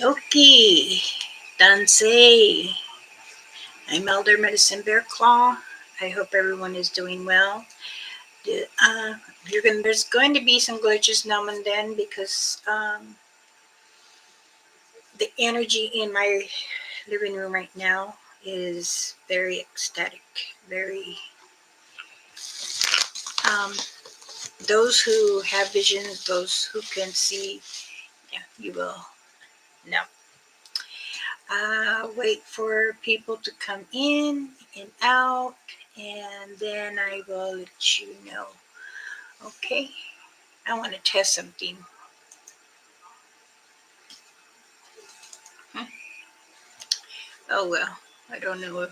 Okay, Dansei. I'm Elder Medicine Bear Claw. I hope everyone is doing well. There's going to be some glitches now and then because the energy in my living room right now is very ecstatic. Very. Um, those who have vision, those who can see, yeah, you will know. Wait for people to come in and out, and then I will let you know. Okay, I want to test something. Hmm. Oh well, I don't know.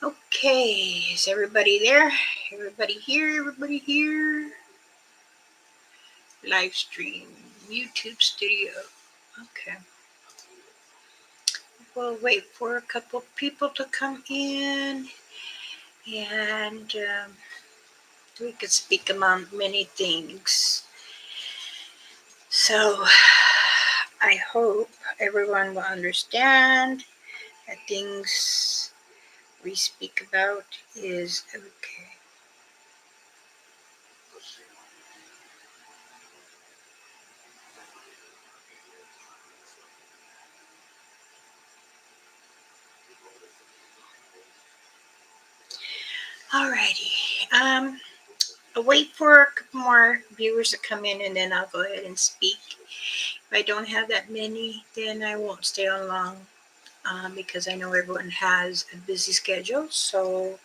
Okay, is everybody there? Everybody here? Everybody here? Live stream, YouTube studio. Okay, we'll wait for a couple people to come in, and we could speak among many things. So I hope everyone will understand that things we speak about is okay. Alrighty. I'll wait for a couple more viewers to come in and then I'll go ahead and speak. If I don't have that many, then I won't stay on long because I know everyone has a busy schedule. So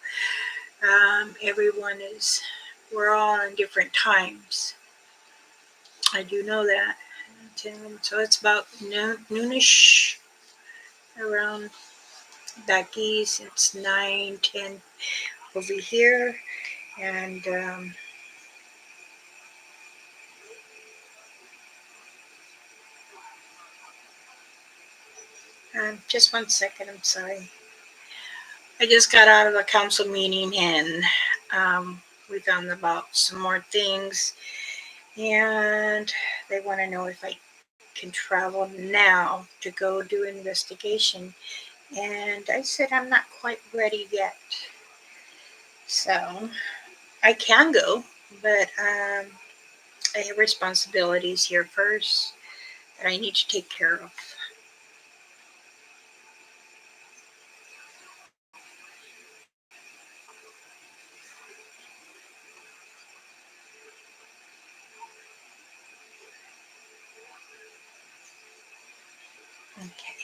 we're all on different times. I do know that. So it's about noonish around back east. It's 9:10 over here, and just 1 second. I'm sorry. I just got out of a council meeting, and we found about some more things, and they want to know if I can travel now to go do investigation. And I said I'm not quite ready yet. So I can go, but I have responsibilities here first that I need to take care of. Okay.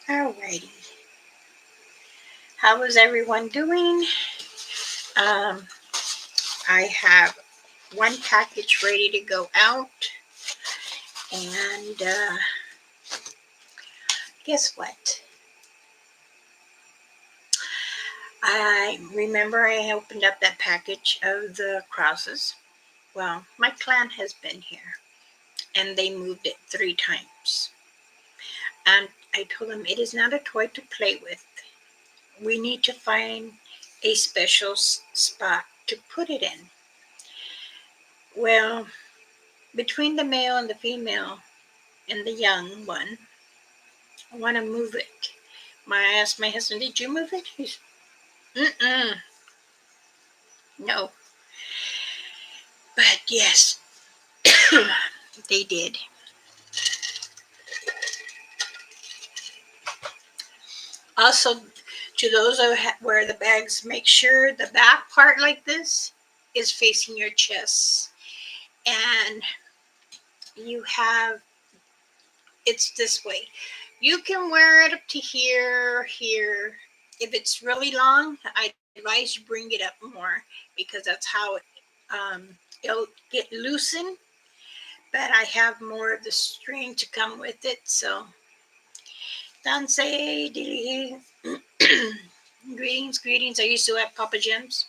Alrighty. How is everyone doing? Um, I have one package ready to go out, and guess what? I remember I opened up that package of the crosses. Well, my clan has been here, and they moved it 3 times. And I told them it is not a toy to play with. We need to find a special spot to put it in. Well, between the male and the female and the young one, I want to move it. I asked my husband, "Did you move it?" He's, no. But yes, they did. Also, to those who wear the bags, make sure the back part like this is facing your chest. And you have, it's this way. You can wear it up to here. If it's really long, I advise you bring it up more because that's how it'll get loosened. But I have more of the string to come with it. So, Danse, greetings. Are you still at Papa Jim's?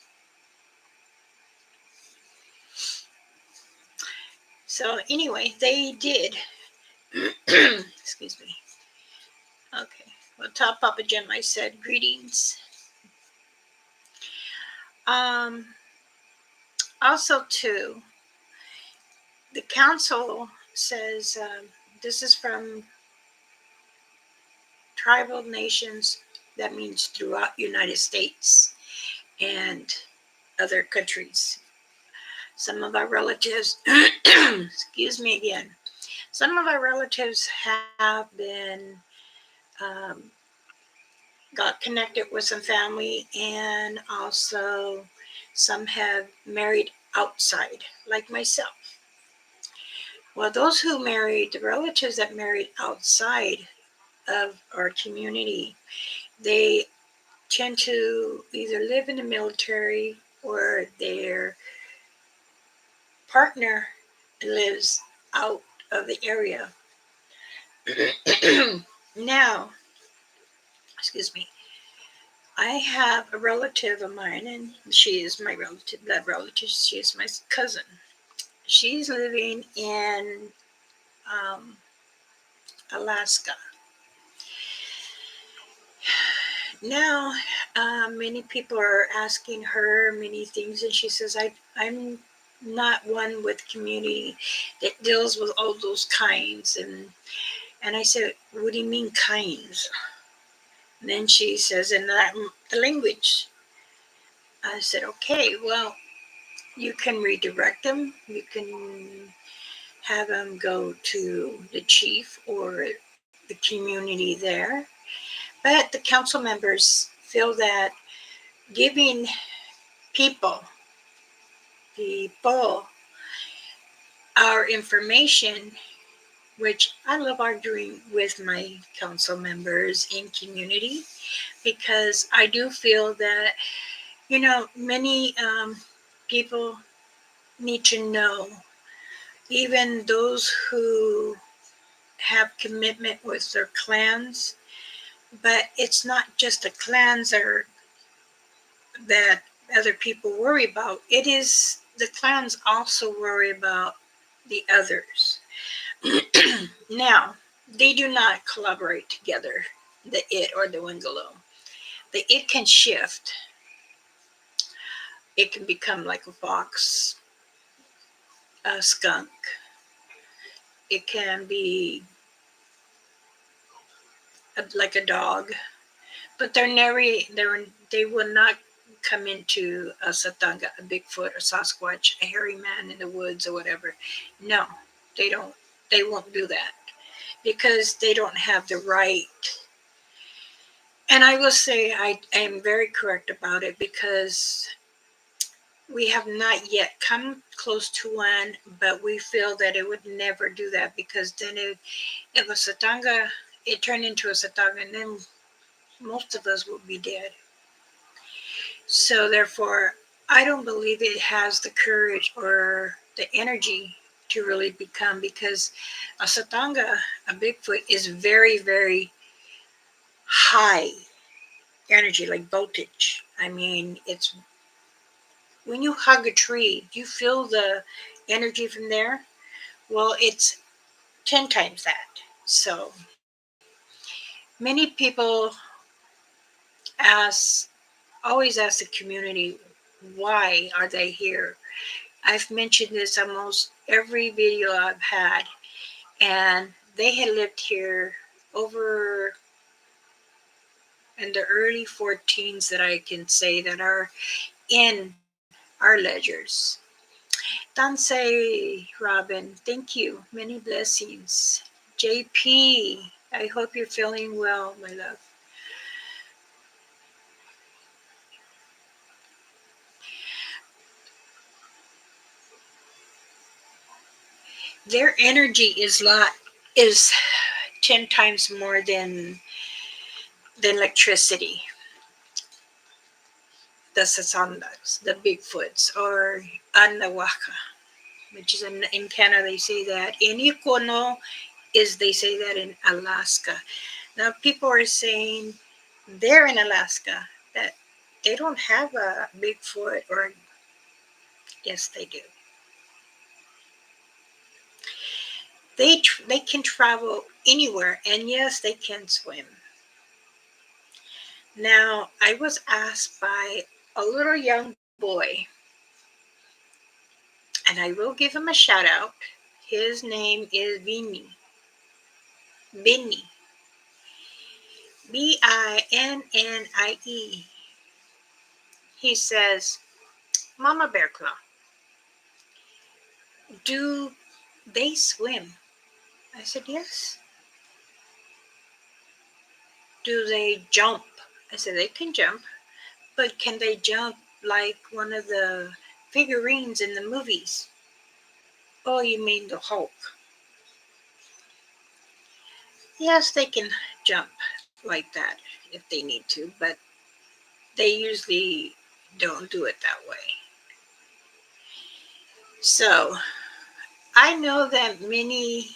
So anyway, they did. Excuse me. Okay. Well, tell Papa Jim I said greetings. Also, too, The council says this is from tribal nations. That means throughout United States and other countries. Some of our relatives, excuse me again, some of our relatives have been got connected with some family, and also some have married outside, like myself. Well, those who married, the relatives that married outside of our community, they tend to either live in the military or their partner lives out of the area. Now, excuse me, I have a relative of mine, and she is my relative, blood relative. She is my cousin. She's living in um, Alaska. Now, many people are asking her many things, and she says, I'm not one with community that deals with all those kinds. And I said, what do you mean kinds? And then she says, in the language. I said, okay, well, you can redirect them. You can have them go to the chief or the community there. But the council members feel that giving people, people, our information, which I love arguing with my council members in community, because I do feel that, many people need to know, even those who have commitment with their clans, but it's not just the clans that other people worry about. It is the clans also worry about the others. Now, they do not collaborate together, the it or the Wingalo. The it can shift. It can become like a fox, a skunk. It can be like a dog, but they will not come into a Satanga, a Bigfoot, a Sasquatch, a hairy man in the woods or whatever. No, they don't. They won't do that because they don't have the right. And I will say I am very correct about it, because we have not yet come close to one, but we feel that it would never do that, because then if a Satanga, it turned into a Satanga, and then most of us would be dead. So therefore, I don't believe it has the courage or the energy to really become, because a Satanga, a Bigfoot, is very, very high energy, like voltage. I mean, it's when you hug a tree, you feel the energy from there. Well, it's 10 times that. So many people ask, always ask the community, why are they here? I've mentioned this almost every video I've had, and they had lived here over in the early 14s that I can say that are in our ledgers. Danse, Robin, thank you. Many blessings. JP, I hope you're feeling well, my love. Their energy is 10 times more than electricity. The Sasandas, the Bigfoots, or Anawaka, which is in Canada, they say that. In Ikono, is they say that in Alaska. Now, people are saying they're in Alaska, that they don't have a Bigfoot, or yes, they do. They can travel anywhere, and yes, they can swim. Now, I was asked by a little young boy, and I will give him a shout out. His name is Vinny. Binnie. Binnie. He says, Mama Bear Claw, do they swim? I said, yes. Do they jump? I said, they can jump, but can they jump like one of the figurines in the movies? Oh, you mean the Hulk? Yes, they can jump like that if they need to, but they usually don't do it that way. So I know that many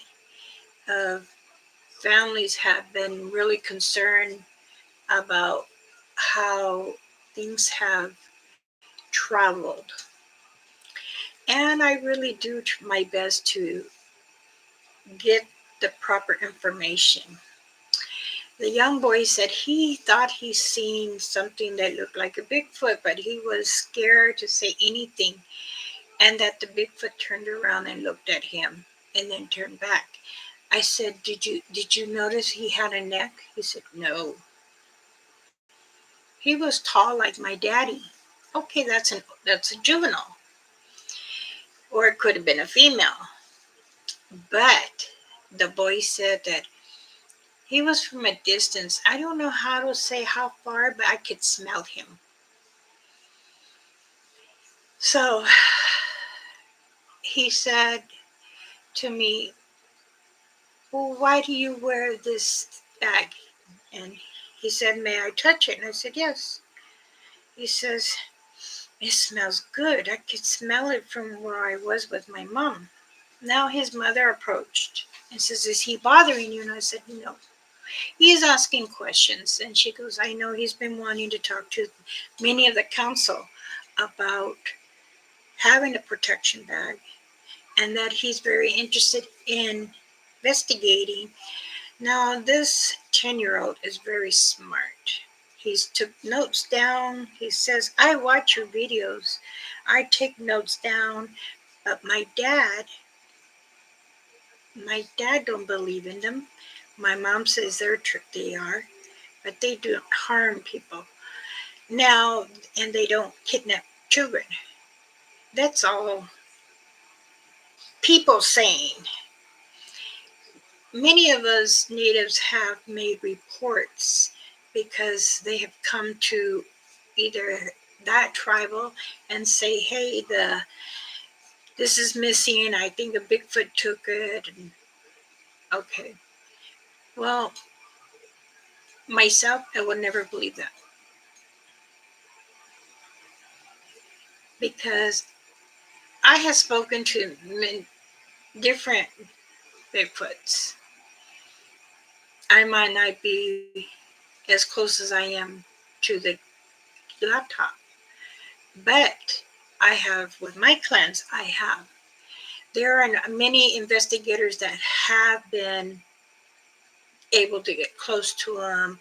families have been really concerned about how things have traveled. And I really do my best to get the proper information. The young boy said he thought he seen something that looked like a Bigfoot, but he was scared to say anything, and that the Bigfoot turned around and looked at him and then turned back. I said, did you notice he had a neck? He said, no. He was tall like my daddy. Okay, that's a juvenile. Or it could have been a female. But the boy said that he was from a distance. I don't know how to say how far, but I could smell him. So he said to me, well, why do you wear this bag? And he said, may I touch it? And I said, yes. He says, it smells good. I could smell it from where I was with my mom. Now his mother approached and says, is he bothering you? And I said, no. He's asking questions. And she goes, I know he's been wanting to talk to many of the council about having a protection bag, and that he's very interested in investigating. Now, this 10-year-old is very smart. He's took notes down. He says, I watch your videos. I take notes down, but my dad don't believe in them. My mom says they are, but they don't harm people. Now, and they don't kidnap children. That's all people saying. Many of us natives have made reports because they have come to either that tribal and say, hey, this is missing. I think a Bigfoot took it. And, okay. Well, myself, I would never believe that, because I have spoken to different Bigfoots. I might not be as close as I am to the laptop, but I have, with my clans, I have. There are many investigators that have been able to get close to them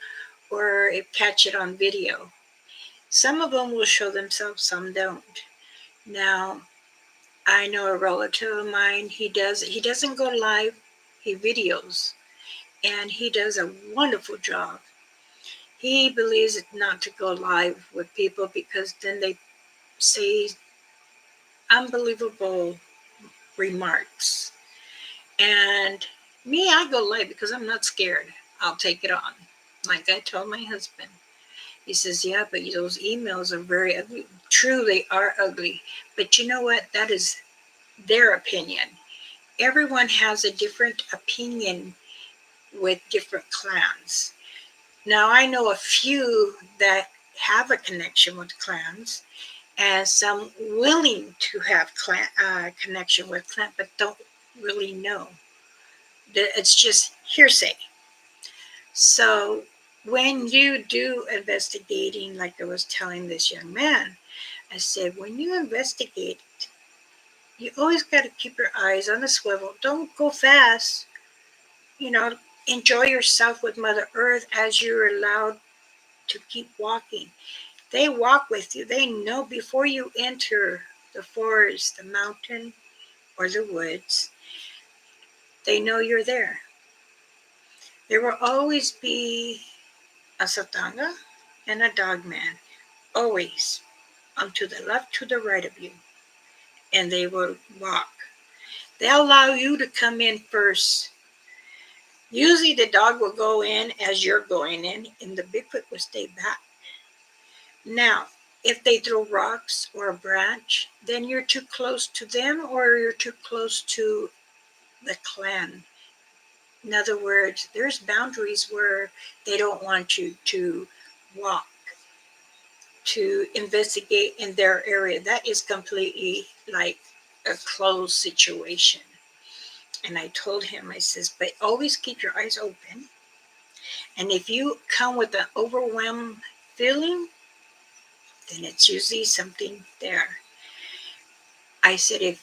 or catch it on video. Some of them will show themselves, some don't. Now, I know a relative of mine, he doesn't go live, he videos, and he does a wonderful job. He believes it not to go live with people because then they say unbelievable remarks. And me, I go live because I'm not scared. I'll take it on. Like I told my husband, he says, yeah, but those emails are very ugly. True, they are ugly. But you know what? That is their opinion. Everyone has a different opinion with different clans. Now, I know a few that have a connection with clans, and some willing to have connection with clan, but don't really know. It's just hearsay. So when you do investigating, like I was telling this young man, I said, when you investigate, you always got to keep your eyes on the swivel. Don't go fast. You know, enjoy yourself with Mother Earth as you're allowed to keep walking. They walk with you. They know before you enter the forest, the mountain, or the woods, they know you're there. There will always be a satanga and a dogman, always, to the left, to the right of you. And they will walk. They'll allow you to come in first. Usually the dog will go in as you're going in, and the Bigfoot will stay back. Now, if they throw rocks or a branch, then you're too close to them or you're too close to the clan. In other words, there's boundaries where they don't want you to walk, to investigate in their area. That is completely like a closed situation. And I told him, I says, but always keep your eyes open. And if you come with an overwhelmed feeling, then it's usually something there. I said, if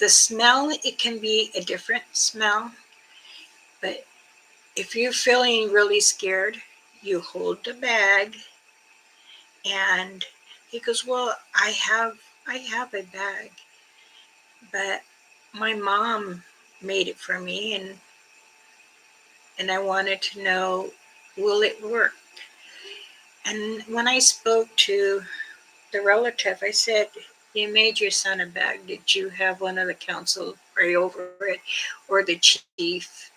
the smell, it can be a different smell, but if you're feeling really scared, you hold the bag. And he goes, well, I have a bag, but my mom made it for me, and I wanted to know, will it work? And when I spoke to the relative, I said, you made your son a bag. Did you have one of the council pray over it, or the chief?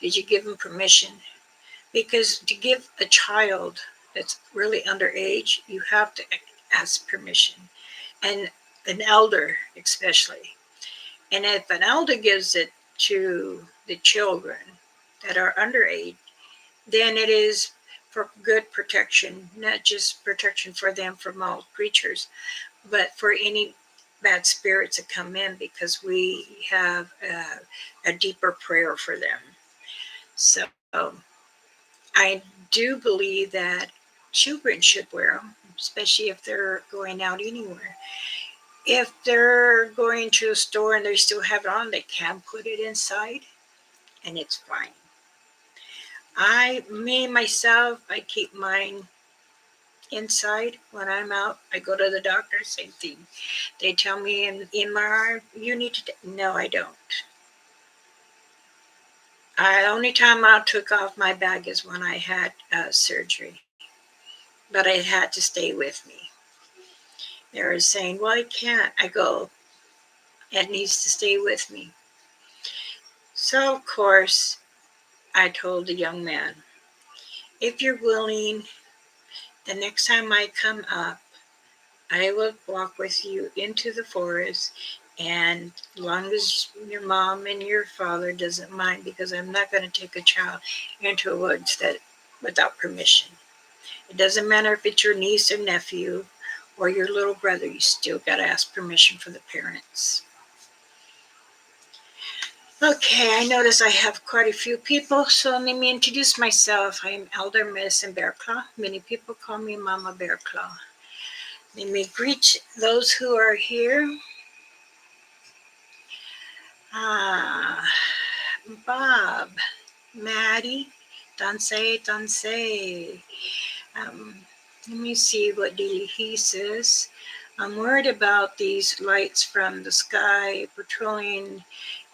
Did you give him permission? Because to give a child that's really underage, you have to ask permission, and an elder especially. And if an elder gives it to the children that are underage, then it is for good protection, not just protection for them from all creatures, but for any bad spirits that come in, because we have a deeper prayer for them. So I do believe that children should wear them, especially if they're going out anywhere. If they're going to a store and they still have it on, they can put it inside and it's fine. Myself, I keep mine inside when I'm out. I go to the doctor, same thing. They tell me in MRI, you need to, no, I don't. The only time I took off my bag is when I had surgery, but it had to stay with me. They were saying, well, I can't. I go, it needs to stay with me. So, of course, I told the young man, if you're willing, the next time I come up, I will walk with you into the forest, and as long as your mom and your father doesn't mind, because I'm not going to take a child into a woods that without permission. It doesn't matter if it's your niece or nephew or your little brother, you still got to ask permission from the parents. Okay, I notice I have quite a few people, so let me introduce myself. I am Elder Medicine Bearclaw. Many people call me Mama Bearclaw. Let me greet those who are here. Bob, Maddie, Danse. Let me see what he says. I'm worried about these lights from the sky patrolling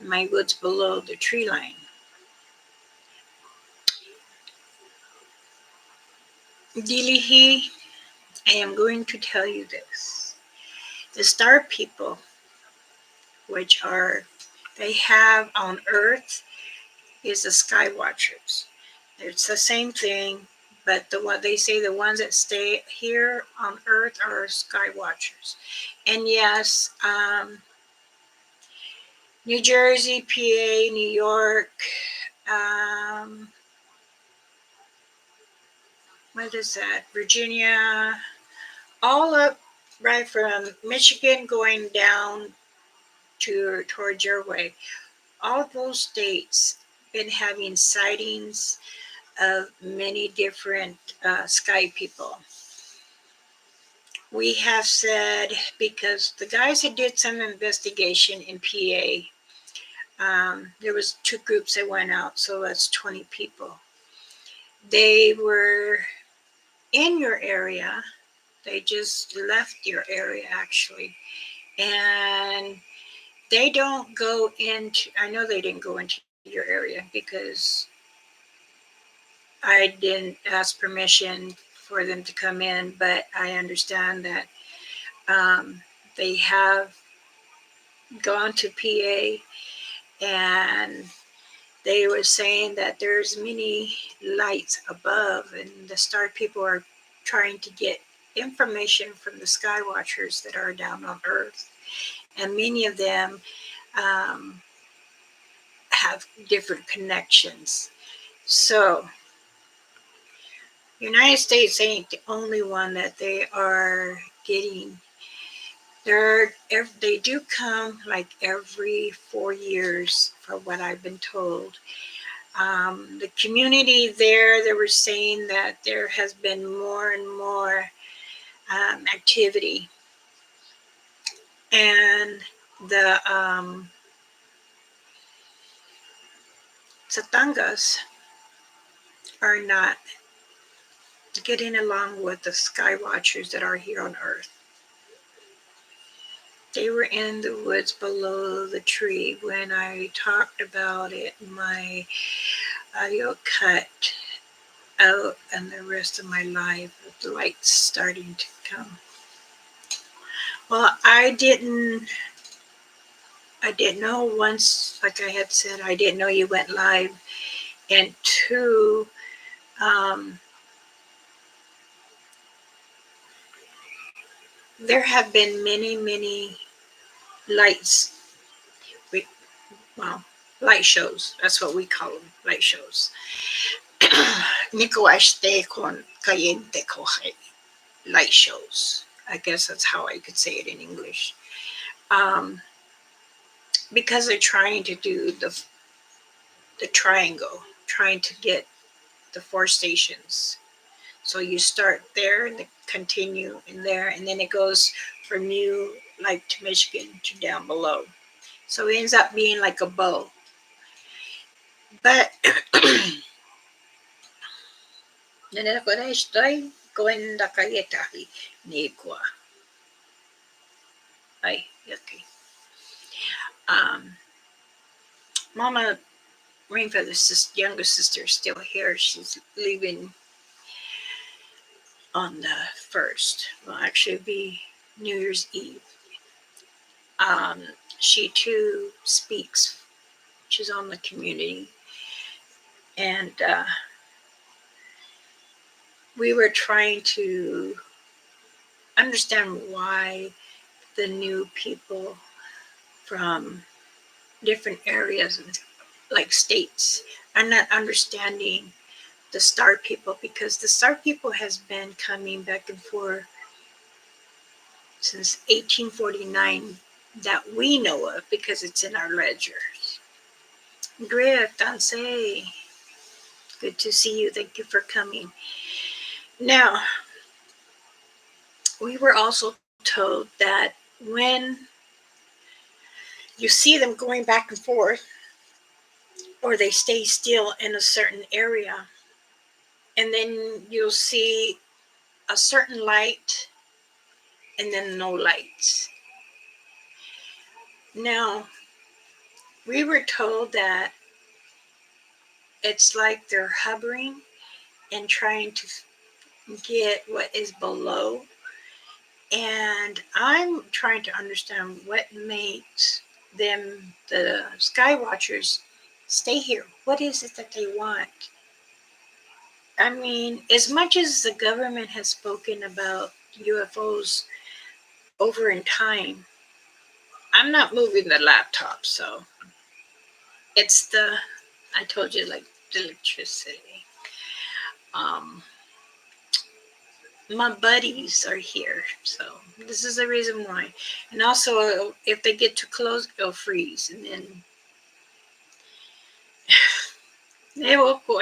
my woods below the tree line. Dilihi, I am going to tell you this. The star people, which they have on Earth, is the sky watchers. It's the same thing, but what they say, the ones that stay here on Earth are sky watchers. And yes, New Jersey, PA, New York, what is that? Virginia, all up right from Michigan going down towards your way. All those states been having sightings of many different sky people. We have said, because the guys that did some investigation in PA, there was 2 groups that went out, so that's 20 people. They were in your area. They just left your area, actually. And They don't go into, I know they didn't go into your area because I didn't ask permission for them to come in, but I understand that they have gone to PA, and they were saying that there's many lights above, and the star people are trying to get information from the sky watchers that are down on Earth, and many of them um, have different connections. So United States ain't the only one that they are getting. They do come like every 4 years, for what I've been told. The community there, they were saying that there has been more and more activity, and the Satangas are not getting along with the sky watchers that are here on Earth. They were in the woods below the tree when I talked about it. My audio cut out, and the rest of my life with the lights starting to come. Well, I didn't know, once, like I had said, I didn't know you went live. And two, there have been many, many lights, well, light shows. That's what we call them, light shows. Nikoashte con caliente coge, light shows. I guess that's how I could say it in English. Because they're trying to do the triangle, trying to get the 4 stations. So you start there and continue in there, and then it goes from you, like, to Michigan to down below. So it ends up being like a bow. But estoy going da calleta ni qua. Ay, okay. Mama Rainfeather's younger sister is still here. She's leaving on the 1st. Well, actually, it'll be New Year's Eve. She too speaks. She's on the community. And we were trying to understand why the new people from different areas, like states, are not understanding the star people, because the star people has been coming back and forth since 1849 that we know of, because it's in our ledgers. Griff, Dansei, good to see you. Thank you for coming. Now, we were also told that when you see them going back and forth, or they stay still in a certain area, and then you'll see a certain light and then no lights. Now, we were told that it's like they're hovering and trying to get what is below. And I'm trying to understand what makes them, the sky watchers, stay here. What is it that they want? I mean, as much as the government has spoken about UFOs over in time, I'm not moving the laptop, so it's I told you, like, the electricity. My buddies are here, so this is the reason why. And also, if they get too close, it'll freeze, and then they will go.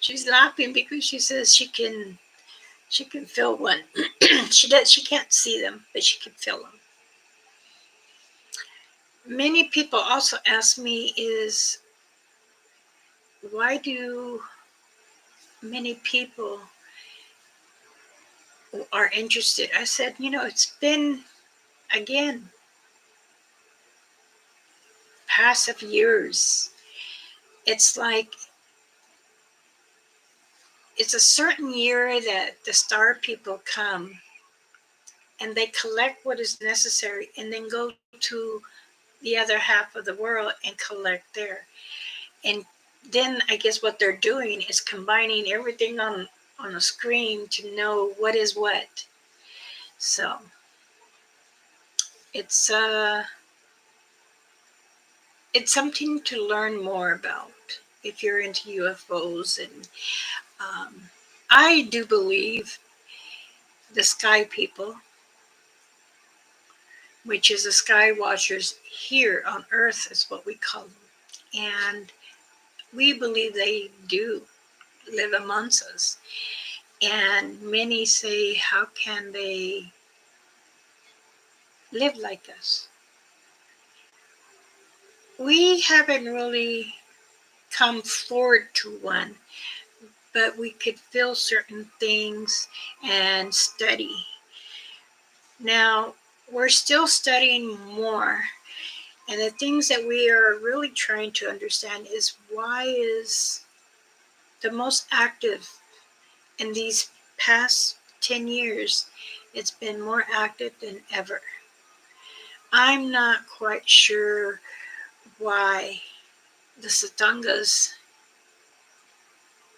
She's laughing because she says she can feel one. She can't see them, but she can feel them. Many people also ask me, is why do many people are interested? I said, it's been, again, past of years. It's like it's a certain year that the star people come and they collect what is necessary and then go to the other half of the world and collect there. And then I guess what they're doing is combining everything on a screen to know what is what. So it's uh it's something to learn more about if you're into UFOs. And um, I do believe the sky people, which is the sky watchers here on Earth, is what we call them. And we believe they do live amongst us. And many say, how can they live like us? We haven't really come forward to one, but we could feel certain things and study. Now, we're still studying more, and the things that we are really trying to understand is why is the most active in these past 10 years, it's been more active than ever. I'm not quite sure why the Satangas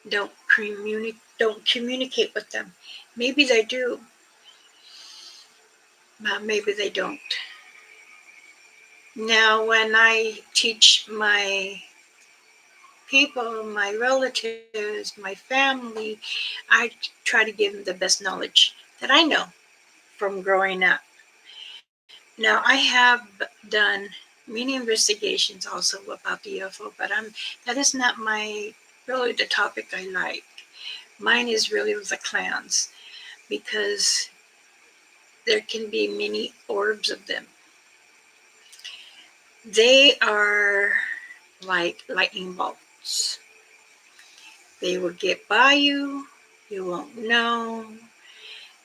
don't communicate with them. Maybe they do, but maybe they don't. Now, when I teach my people, my relatives, my family, I try to give them the best knowledge that I know from growing up. Now, I have done many investigations also about the UFO, but that is not my really the topic I like. Mine is really with the clans because there can be many orbs of them. They are like lightning bolts. They will get by you, you won't know.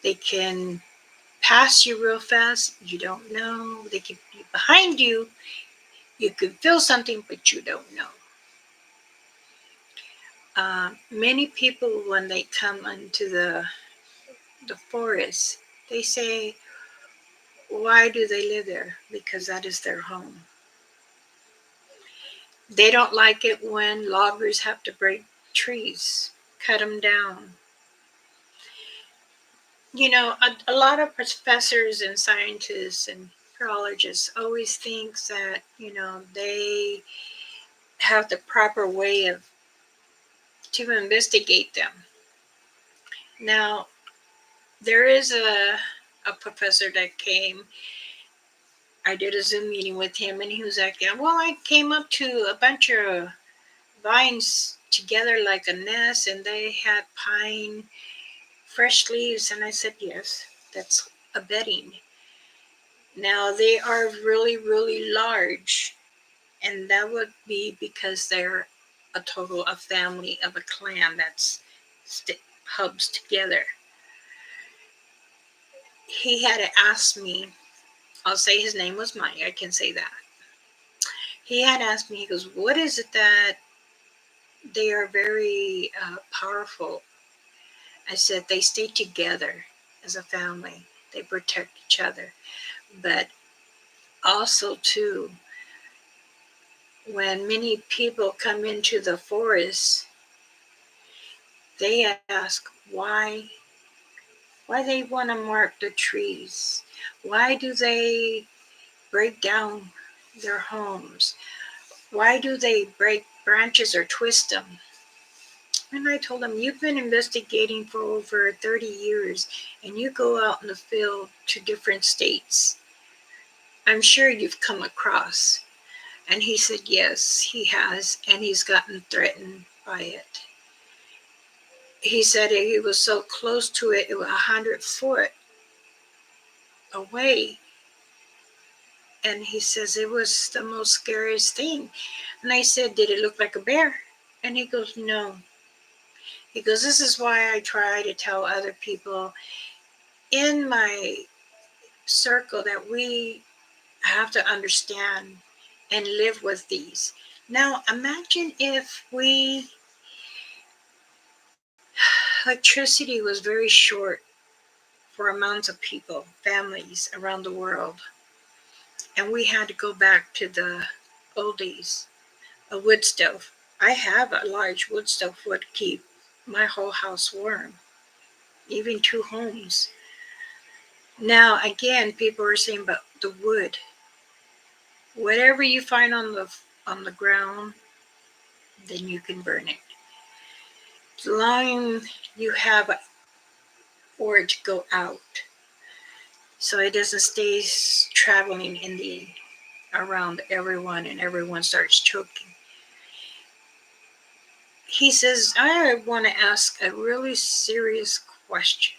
They can pass you real fast, you don't know. They can be behind you, you could feel something, but you don't know. Many people, when they come into the forest, they say, why do they live there? Because that is their home. They don't like it when loggers have to break trees, cut them down. You know, a lot of professors and scientists and neurologists always think that, you know, they have the proper way of to investigate them. Now, there is a professor that came. I did a Zoom meeting with him, and he was like, yeah, well, I came up to a bunch of vines together like a nest, and they had pine, fresh leaves. And I said, yes, that's a bedding. Now, they are really, really large, and that would be because they're a family of a clan that's hubs together. He had asked me, I'll say his name was Mike, I can say that. He had asked me, he goes, what is it that they are very powerful? I said, they stay together as a family, they protect each other. But also, too, when many people come into the forest, they ask why they want to mark the trees. Why do they break down their homes? Why do they break branches or twist them? And I told them, you've been investigating for over 30 years and you go out in the field to different states. I'm sure you've come across. And he said, yes, he has, and he's gotten threatened by it. He said he was so close to it, it was 100 foot away. And he says it was the most scariest thing. And I said, did it look like a bear? And he goes, no. He goes, this is why I try to tell other people in my circle that we have to understand and live with these. Now, imagine if electricity was very short for amounts of people, families around the world, and we had to go back to the old days. A wood stove. I have a large wood stove would keep my whole house warm, even two homes. Now, again, people are saying about the wood. Whatever you find on the ground, then you can burn it. As long as you have where to go out, so it doesn't stay traveling in the around everyone and everyone starts choking. He says, I want to ask a really serious question.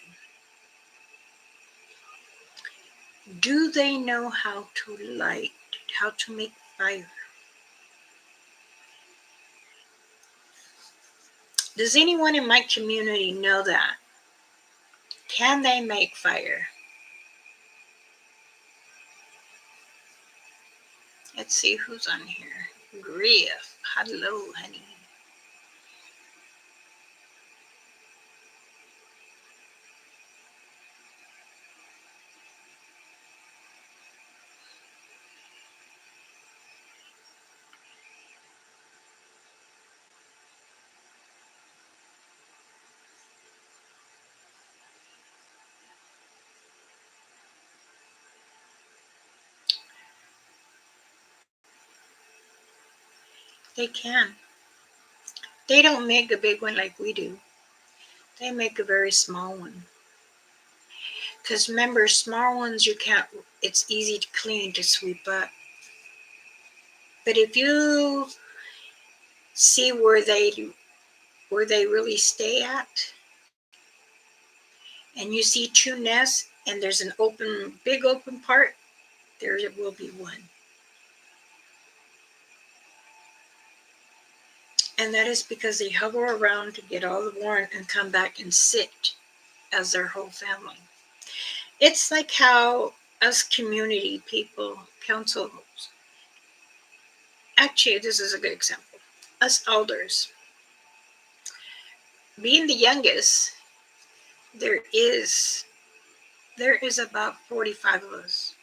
Do they know how to light, how to make fire? Does anyone in my community know that? Can they make fire? Let's see who's on here. Griff. Hello, honey. They can. They don't make a big one like we do. They make a very small one. Because remember, small ones you can't, it's easy to clean, to sweep up. But if you see where they really stay at, and you see two nests, and there's an big open part, there will be one. And that is because they hover around to get all the warmth and come back and sit as their whole family. It's like how us community people, councils, actually, this is a good example. Us elders, being the youngest, there is about 45 of us.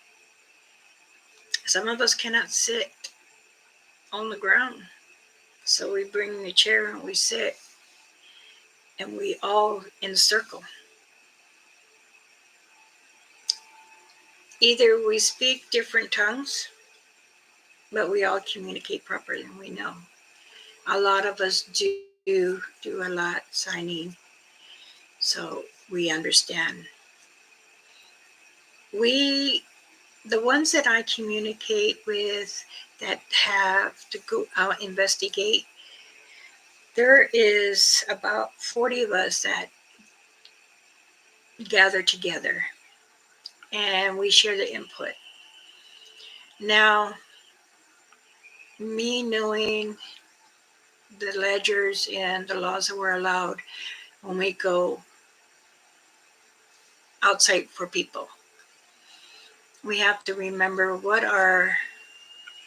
Some of us cannot sit on the ground, so we bring the chair and we sit, and we all in a circle. Either we speak different tongues, but we all communicate properly, and we know. A lot of us do a lot signing, so we understand. The ones that I communicate with that have to go out investigate, there is about 40 of us that gather together and we share the input. Now, me knowing the ledgers and the laws that we're allowed when we go outside for people, we have to remember what our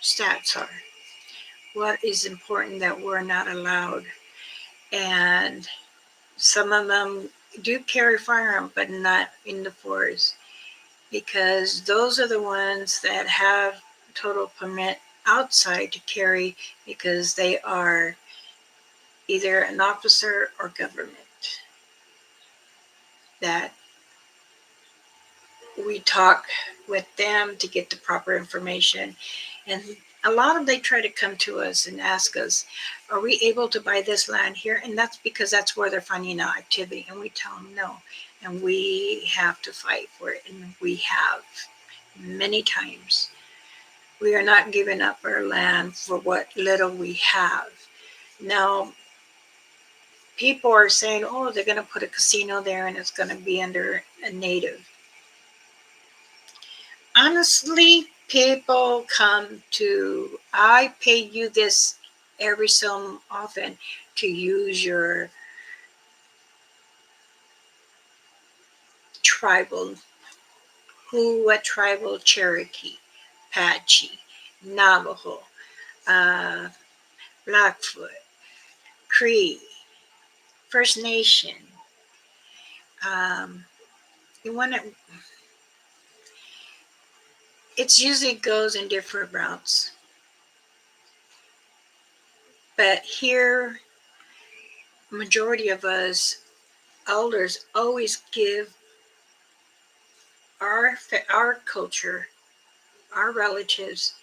stats are, what is important that we're not allowed. And some of them do carry firearm, but not in the forest, because those are the ones that have total permit outside to carry, because they are either an officer or government. That we talk with them to get the proper information, and a lot of they try to come to us and ask us, are we able to buy this land here? And that's because that's where they're finding out activity, and we tell them no, and we have to fight for it, and we have many times. We are not giving up our land for what little we have. Now, people are saying, oh, they're going to put a casino there and it's going to be under a native. Honestly, people come to, I pay you this every so often to use your tribal, tribal Cherokee, Apache, Navajo, Blackfoot, Cree, First Nation. Um, you want to, it usually goes in different routes. But here, majority of us elders always give our culture, our relatives,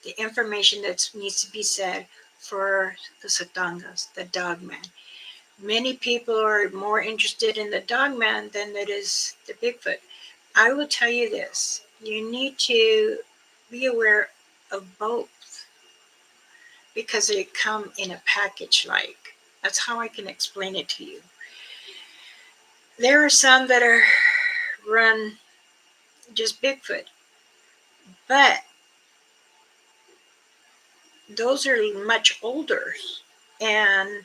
the information that needs to be said for the Satangas, the dogman. Many people are more interested in the dogman than it is the Bigfoot. I will tell you this, you need to be aware of both because they come in a package like. That's how I can explain it to you. There are some that are run just Bigfoot, but those are much older. And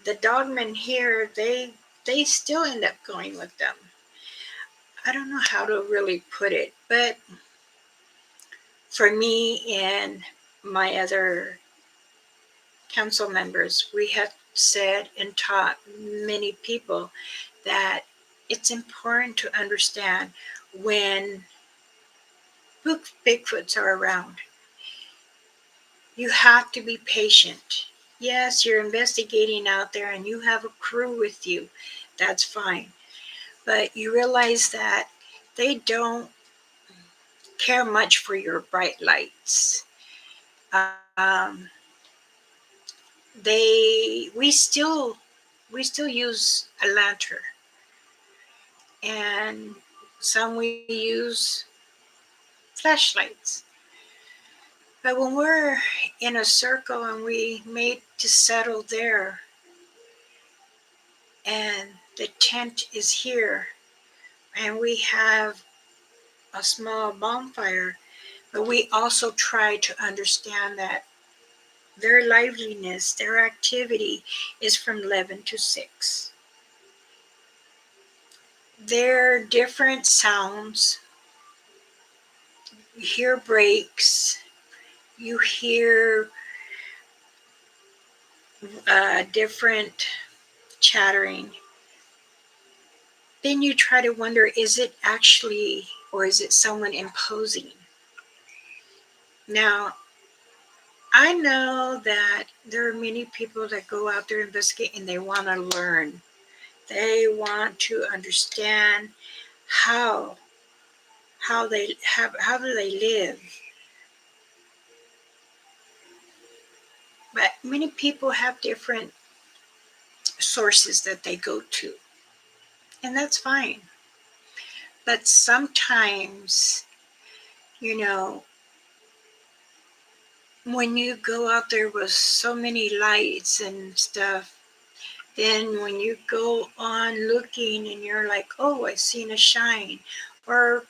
the dogmen here, they still end up going with them. I don't know how to really put it, but for me and my other council members, we have said and taught many people that it's important to understand when Bigfoots are around. You have to be patient. Yes, you're investigating out there and you have a crew with you. That's fine. But you realize that they don't care much for your bright lights. Um, we still use a lantern, and some we use flashlights. But when we're in a circle and we made to settle there, and the tent is here, and we have a small bonfire, but we also try to understand that their liveliness, their activity is from 11 to 6. Their different sounds, you hear breaks, you hear different chattering. Then you try to wonder, is it actually, or is it someone imposing? Now, I know that there are many people that go out there and investigate and they want to learn. They want to understand how how do they live. But many people have different sources that they go to, and that's fine. But sometimes, you know, when you go out there with so many lights and stuff, then when you go on looking and you're like, oh, I seen a shine, or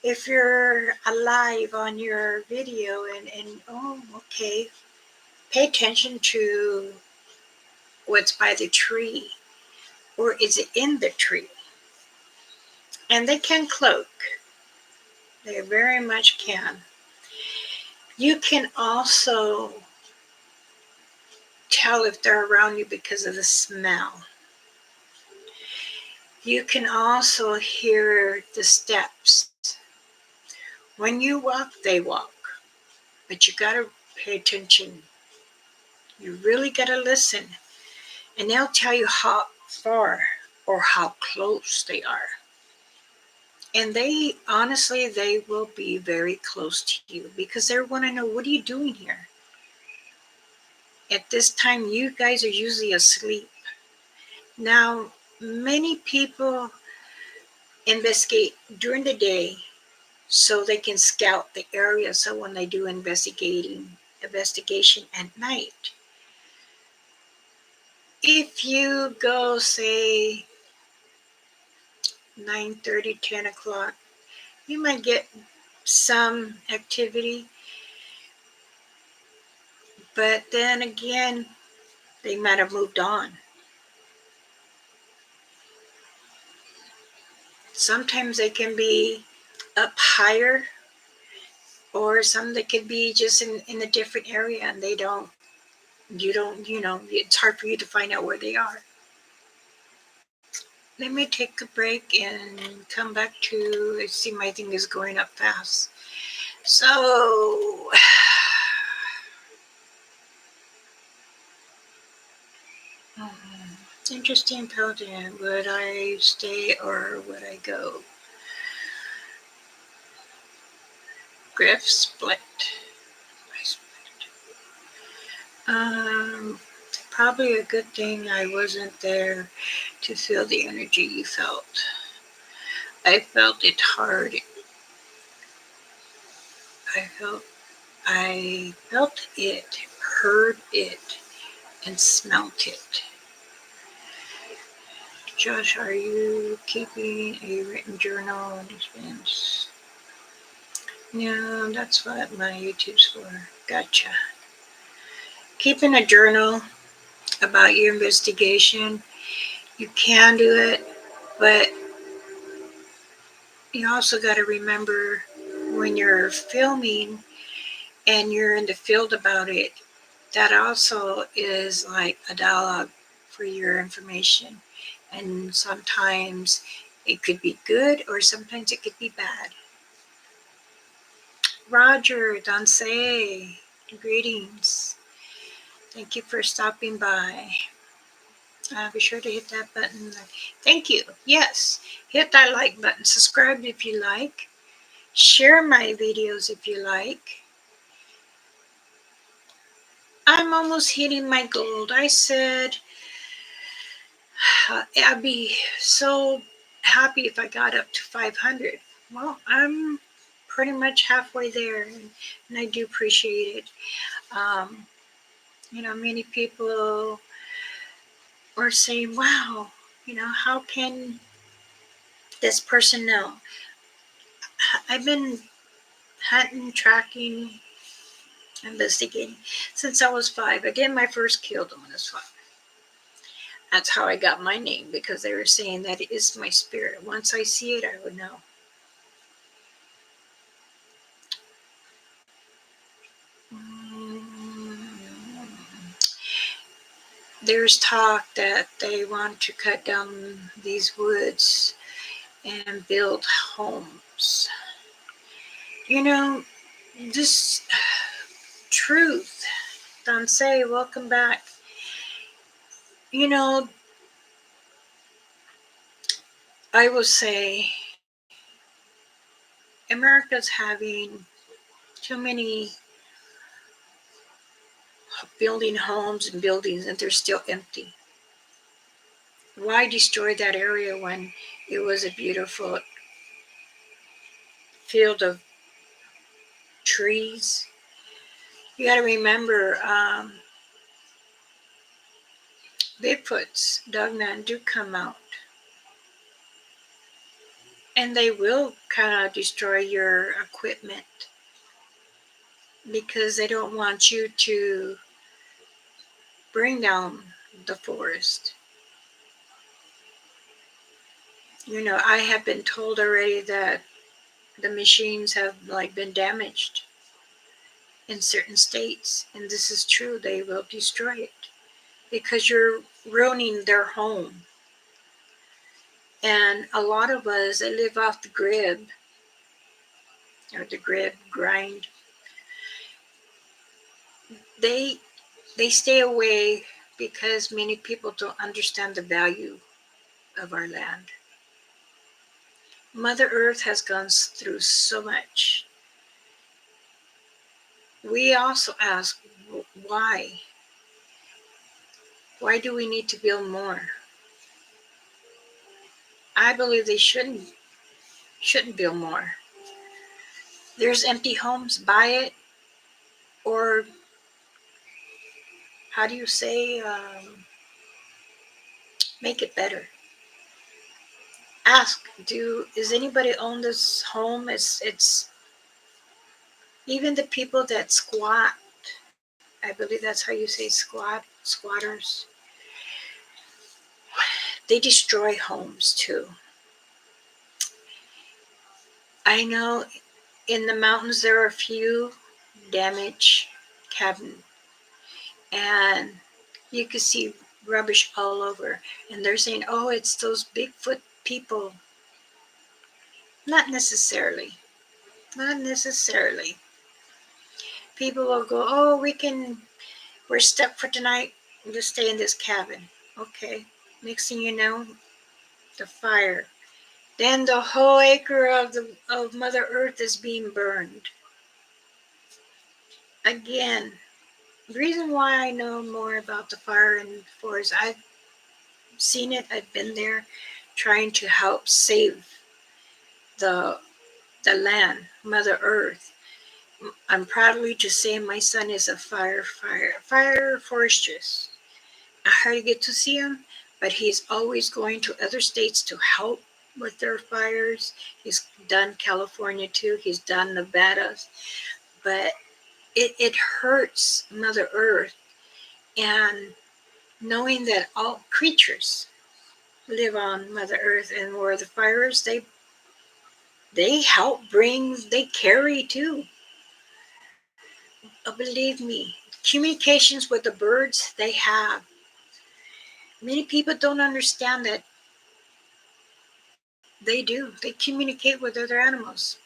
if you're alive on your video and oh, okay, pay attention to what's by the tree, or is it in the tree? And they can cloak. They very much can. You can also tell if they're around you because of the smell. You can also hear the steps. When you walk, they walk. But you got to pay attention. You really got to listen. And they'll tell you how far or how close they are. And they, honestly, they will be very close to you because they want to know, what are you doing here? At this time, you guys are usually asleep. Now, many people investigate during the day so they can scout the area. So when they do investigation at night, if you go, say, 9:30, 10 o'clock, you might get some activity. But then again, they might have moved on. Sometimes they can be up higher or some that could be just in a different area, and they don't, you don't, it's hard for you to find out where they are. Let me take a break and come back to, I see my thing is going up fast. So, interesting paladin. Would I stay or would I go? Griff split. I split. Probably a good thing I wasn't there to feel the energy you felt. I felt it hard. I felt it, heard it, and smelt it. Josh, are you keeping a written journal and expense? No, that's what my YouTube's for. Gotcha. Keeping a journal about your investigation, you can do it, but you also got to remember when you're filming and you're in the field about it, that also is like a dialogue for your information. And sometimes it could be good or sometimes it could be bad. Roger, Danse, greetings. Thank you for stopping by. Be sure to hit that button. Thank you. Yes, hit that like button. Subscribe if you like. Share my videos if you like. I'm almost hitting my goal. I said I'd be so happy if I got up to 500. Well, I'm pretty much halfway there, and I do appreciate it. Many people are saying, wow, how can this person know? I've been hunting, tracking, investigating since I was 5. I did my first kill when I was 5. That's how I got my name, because they were saying that it is my spirit. Once I see it, I would know. There's talk that they want to cut down these woods and build homes. This truth. Danse, welcome back. I will say America's having too many building homes and buildings and they're still empty. Why destroy that area when it was a beautiful field of trees? You got to remember, BIGFOOTs, DOGMAN do come out. And they will kind of destroy your equipment because they don't want you to bring down the forest. I have been told already that the machines have been damaged in certain states, and this is true. They will destroy it because you're ruining their home. And a lot of us that live off the grid, or the grid grind, they stay away because many people don't understand the value of our land. Mother Earth has gone through so much. We also ask, why? Why do we need to build more? I believe they shouldn't build more. There's empty homes, buy it, or how do you say, make it better. Ask, is anybody own this home? It's even the people that squat, I believe that's how you say squatters. They destroy homes too. I know In the mountains, there are a few damaged cabins, and you can see rubbish all over. And they're saying, oh, it's those Bigfoot people. Not necessarily. Not necessarily. People will go, oh, we're stuck for tonight. We'll stay in this cabin. Okay. Next thing you know, the fire. Then the whole acre of Mother Earth is being burned. Again, the reason why I know more about the fire and forest, I've seen it, I've been there trying to help save the land, Mother Earth. I'm proudly to say my son is a fire forestress. I hardly get to see him, but he's always going to other states to help with their fires. He's done California too. He's done Nevada. But it hurts Mother Earth. And knowing that all creatures live on Mother Earth, and where the fires, they help bring, they carry too. Believe me, communications with the birds they have. Many people don't understand that they do. They communicate with other animals.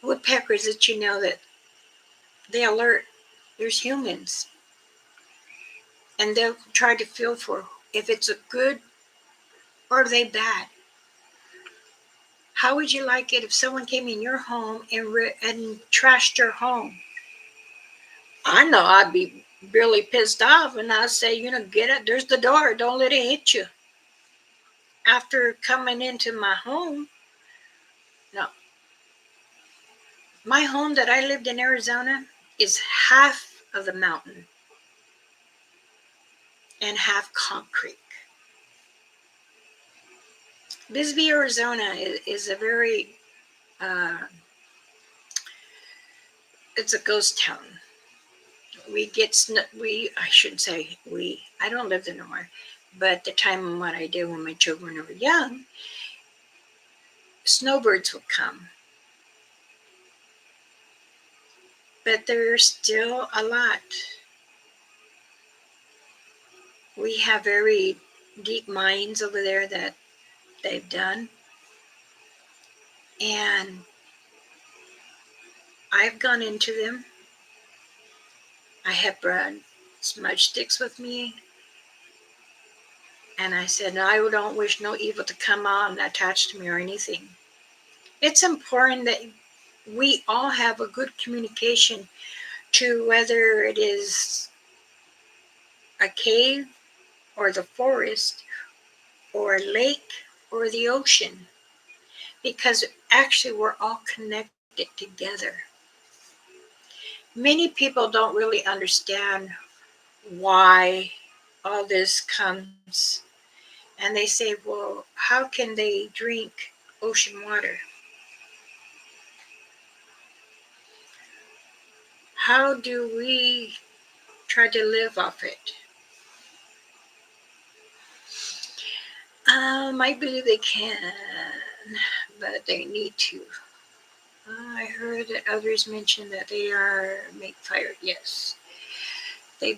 Woodpeckers that you know that they alert there's humans, and they'll try to feel for if it's a good or are they bad. How would you like it if someone came in your home and trashed your home? I know I'd be really pissed off, and I'd say, get it. There's the door. Don't let it hit you. After coming into my home, no. My home that I lived in Arizona is half of the mountain and half concrete. Bisbee, Arizona is a very, it's a ghost town. I shouldn't say we, I don't live there no more, but the time when I did when my children were young, snowbirds would come. But there's still a lot. We have very deep mines over there that they've done. And I've gone into them. I have brought smudge sticks with me. And I said, no, I don't wish no evil to come on attached to me or anything. It's important that we all have a good communication to whether it is a cave or the forest or a lake or the ocean, because actually we're all connected together. Many people don't really understand why all this comes, and they say, well, how can they drink ocean water? How do we try to live off it? I believe they can, but they need to. I heard that others mention that they make fire. Yes, they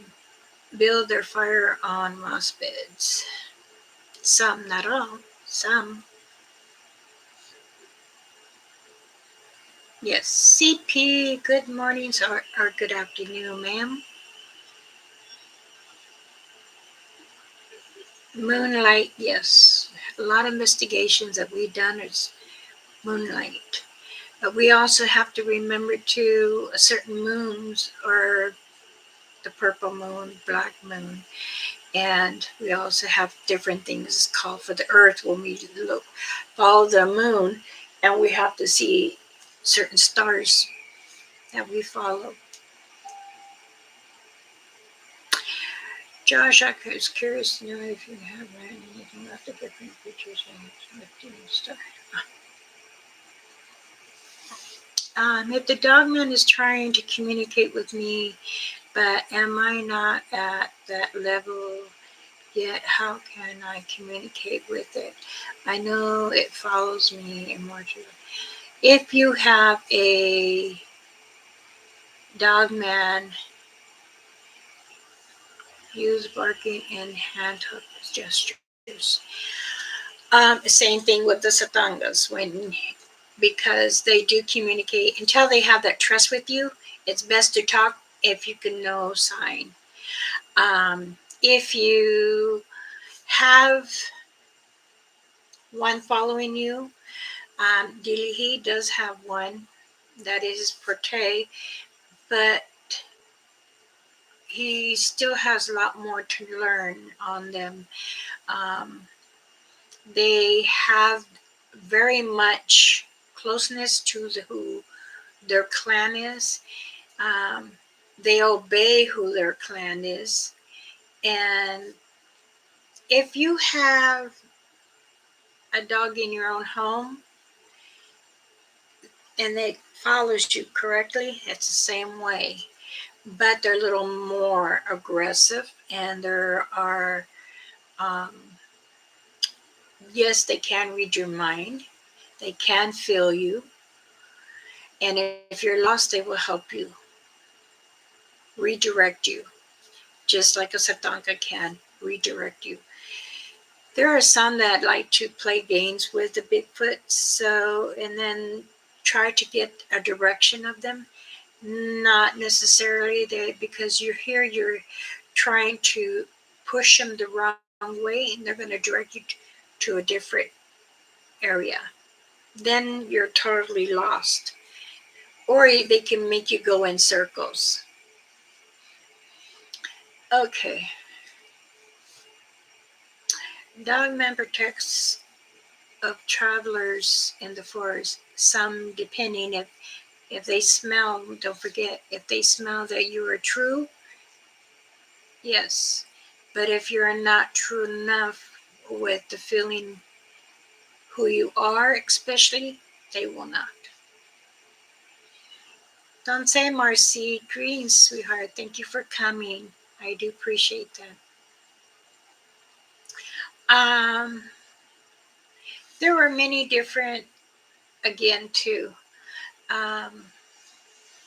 build their fire on moss beds. Some, not all. Some. Yes, CP. Good mornings or good afternoon, ma'am. Moonlight. Yes, a lot of investigations that we've done is moonlight. But we also have to remember to certain moons, or the purple moon, black moon, and we also have different things called for the earth when we follow the moon, and we have to see certain stars that we follow. Josh, I was curious to know if you have read anything about the different creatures and Neptune star. If the dogman is trying to communicate with me, but am I not at that level yet? How can I communicate with it? I know it follows me immortally. If you have a DOGMAN, use barking and hand hook gestures. Same thing with the Satangas, because they do communicate until they have that trust with you. It's best to talk if you can know sign. If you have one following you, Dilihi does have one that is Porte, but he still has a lot more to learn on them. They have very much closeness to who their clan is. They obey who their clan is. And if you have a dog in your own home and it follows you correctly, it's the same way. But they're a little more aggressive, and there are, yes, they can read your mind, they can feel you, and if you're lost, they will help you, redirect you, just like a Satanka can redirect you. There are some that like to play games with the Bigfoot, and then try to get a direction of them. Not necessarily because you're trying to push them the wrong way, and they're going to direct you to a different area. Then you're totally lost. Or they can make you go in circles. Okay. Dogman protects of travelers in the forest. Some, depending if they smell, don't forget, if they smell that you are true, yes. But if you're not true enough with the feeling who you are, especially, they will not. Don't say, Marcy. Greetings, sweetheart. Thank you for coming. I do appreciate that. There were many different, again, too.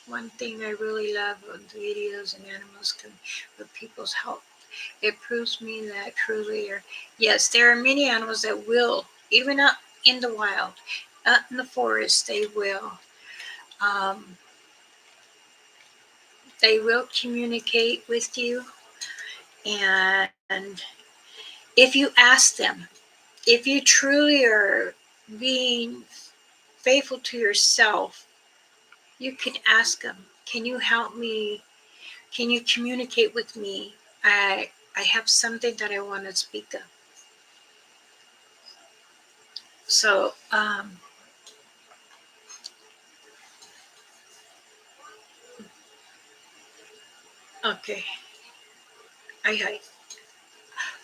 One thing I really love on videos and animals with people's health. It proves me that truly, yes, there are many animals that will, even out in the wild, out in the forest, they will communicate with you. And if you ask them, if you truly are being faithful to yourself, you can ask them, can you help me? Can you communicate with me? I have something that I want to speak of. So, okay. I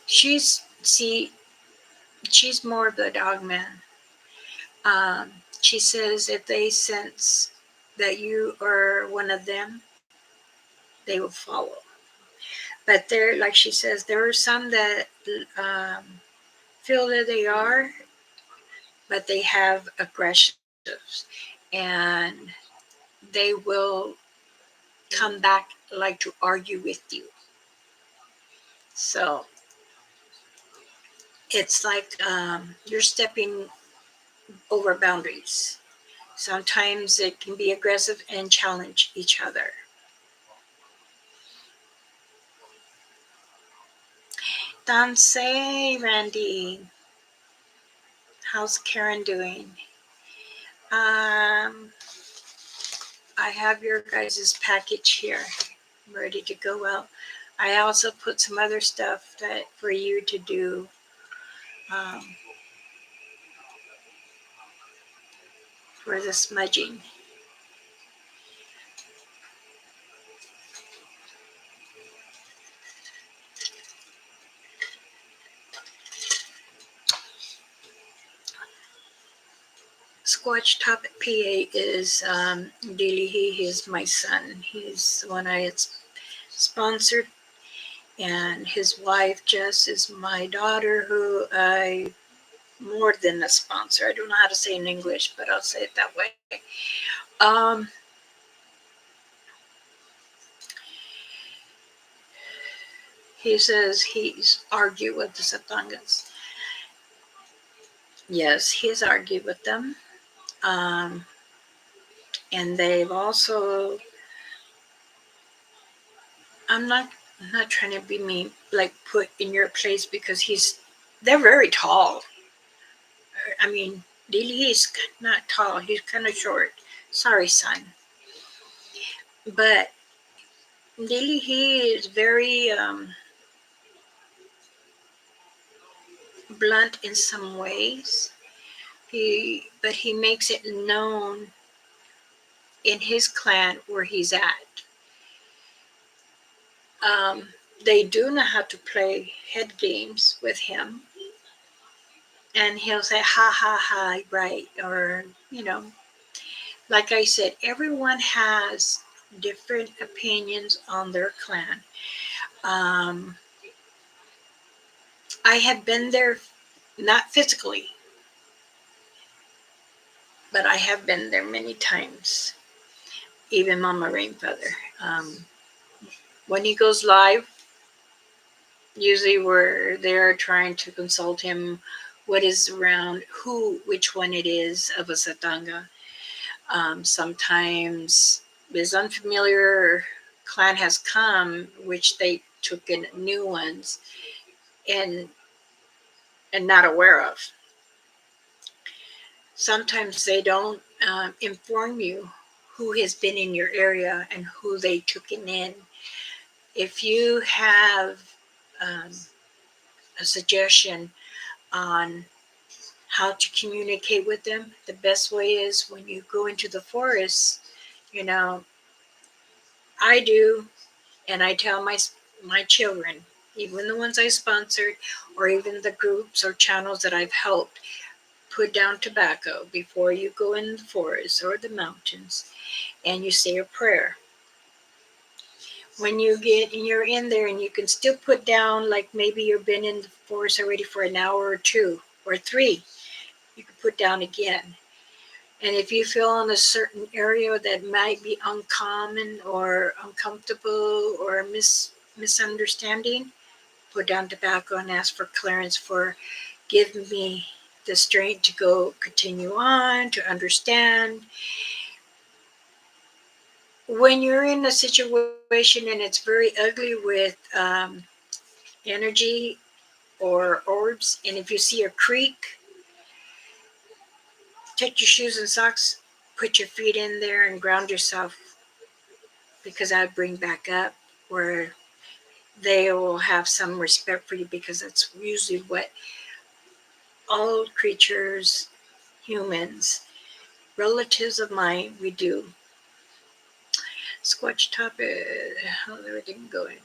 she's she's more of the dogman. She says if they sense that you are one of them, they will follow. But there, like she says, there are some that feel that they are, but they have aggressions, and they will come back like to argue with you. So it's like you're stepping over boundaries. Sometimes it can be aggressive and challenge each other. Danse, Randy. How's Karen doing? I have your guys' package here, ready to go out. I also put some other stuff that for you to do. For the smudging. Squatch Top PA is Dilihi. He's my son. He's the one I had sponsored. And his wife, Jess, is my daughter, who I more than a sponsor. I don't know how to say it in English, but I'll say it that way. Um, he says he's argued with the Satangas. Yes, he's argued with them. Um, and they've also, I'm not trying to be mean, like put in your place because they're very tall. I mean, Lily is not tall. He's kind of short. Sorry, son. But Lily, he is very blunt in some ways. But he makes it known in his clan where he's at. Um, they do know how to play head games with him, and he'll say ha ha ha, right, or like I said, everyone has different opinions on their clan. Um, I have been there, not physically, but I have been there many times. Even Mama Rainfeather. When he goes live, usually we're there trying to consult him what is around, which one it is of a Satanga. Sometimes this unfamiliar clan has come, which they took in new ones and not aware of. Sometimes they don't inform you who has been in your area and who they took in. If you have um, a suggestion on how to communicate with them, the best way is when you go into the forest. You know, I do, and I tell my children, even the ones I sponsored, or even the groups or channels that I've helped, put down tobacco before you go in the forest or the mountains, and you say a prayer. When you're in there and you can still put down, like maybe you've been in the forest already for an hour or two or three, you can put down again. And if you feel in a certain area that might be uncommon or uncomfortable or misunderstanding, put down tobacco and ask for clearance for give me the strength to go continue on, to understand. When you're in a situation and it's very ugly with energy or orbs, and if you see a creek, take your shoes and socks, put your feet in there and ground yourself, because I'd bring back up where they will have some respect for you, because that's usually what all creatures, humans, relatives of mine, we do. Squatch topic, how's everything going?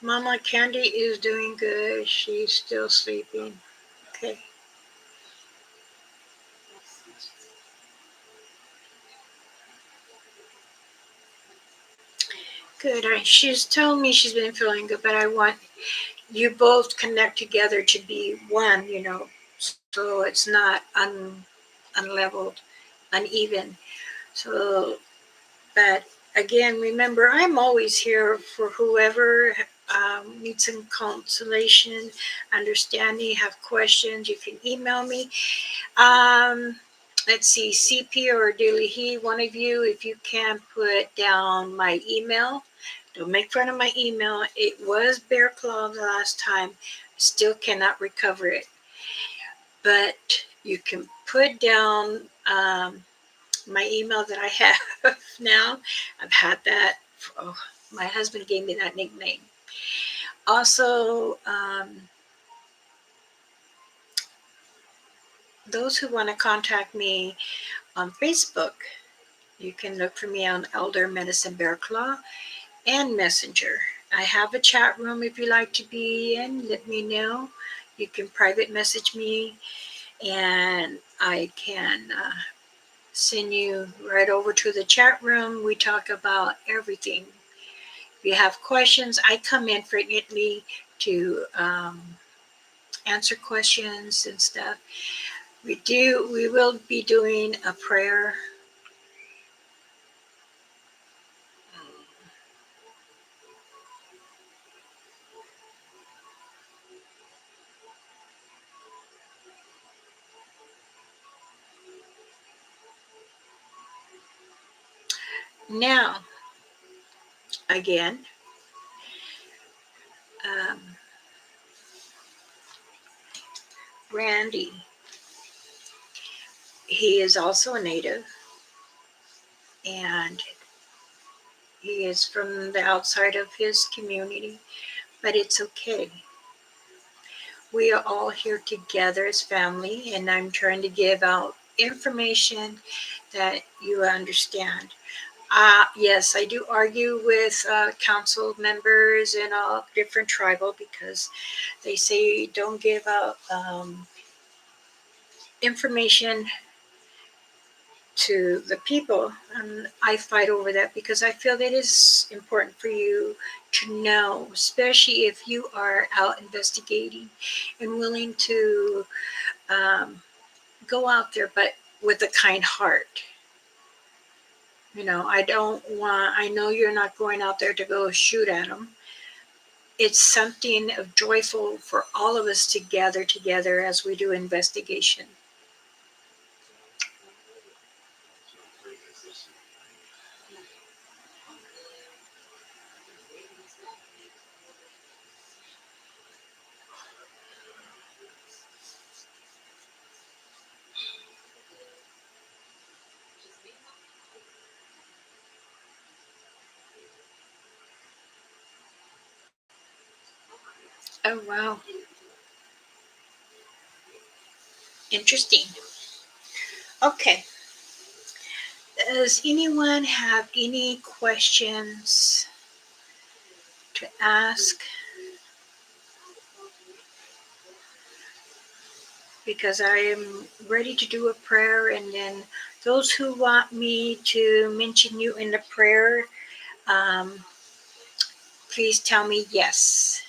Mama Candy is doing good. She's still sleeping. Okay. Good. She's telling me she's been feeling good, but I want you both connect together to be one, so it's not unleveled, uneven. So, but again, remember, I'm always here for whoever needs some consolation, understanding, have questions. You can email me. Um, let's see, CP or Daily He, one of you, if you can put down my email. Don't make fun of my email. It was Bear Claw the last time. I still cannot recover it. But you can put down my email that I have now. I've had that. Oh, my husband gave me that nickname. Also, those who want to contact me on Facebook, you can look for me on Elder Medicine Bear Claw and Messenger. I have a chat room if you like to be in. Let me know. You can private message me, and I can send you right over to the chat room. We talk about everything. If you have questions, I come in frequently to answer questions and stuff. We will be doing a prayer. Now, again, um, Randy, he is also a native, and he is from the outside of his community, but it's okay. We are all here together as family, and I'm trying to give out information that you understand. Yes, I do argue with council members and all different tribal because they say don't give out information to the people. And I fight over that because I feel that it is important for you to know, especially if you are out investigating and willing to go out there, but with a kind heart. I know you're not going out there to go shoot at them. It's something of joyful for all of us to gather together as we do investigation. Oh, wow. Interesting. Okay. Does anyone have any questions to ask? Because I am ready to do a prayer, and then those who want me to mention you in the prayer, um, please tell me yes.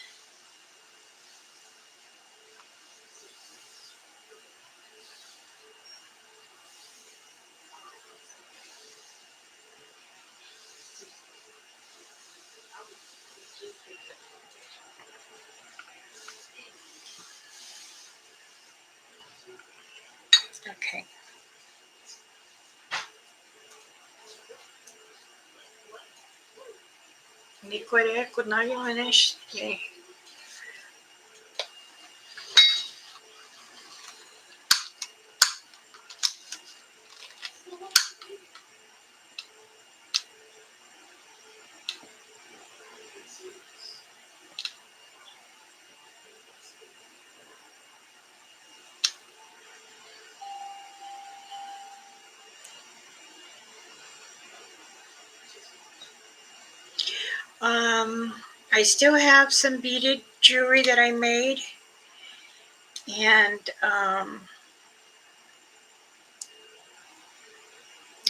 Okay. Hindi ko rin kung na yung I still have some beaded jewelry that I made, and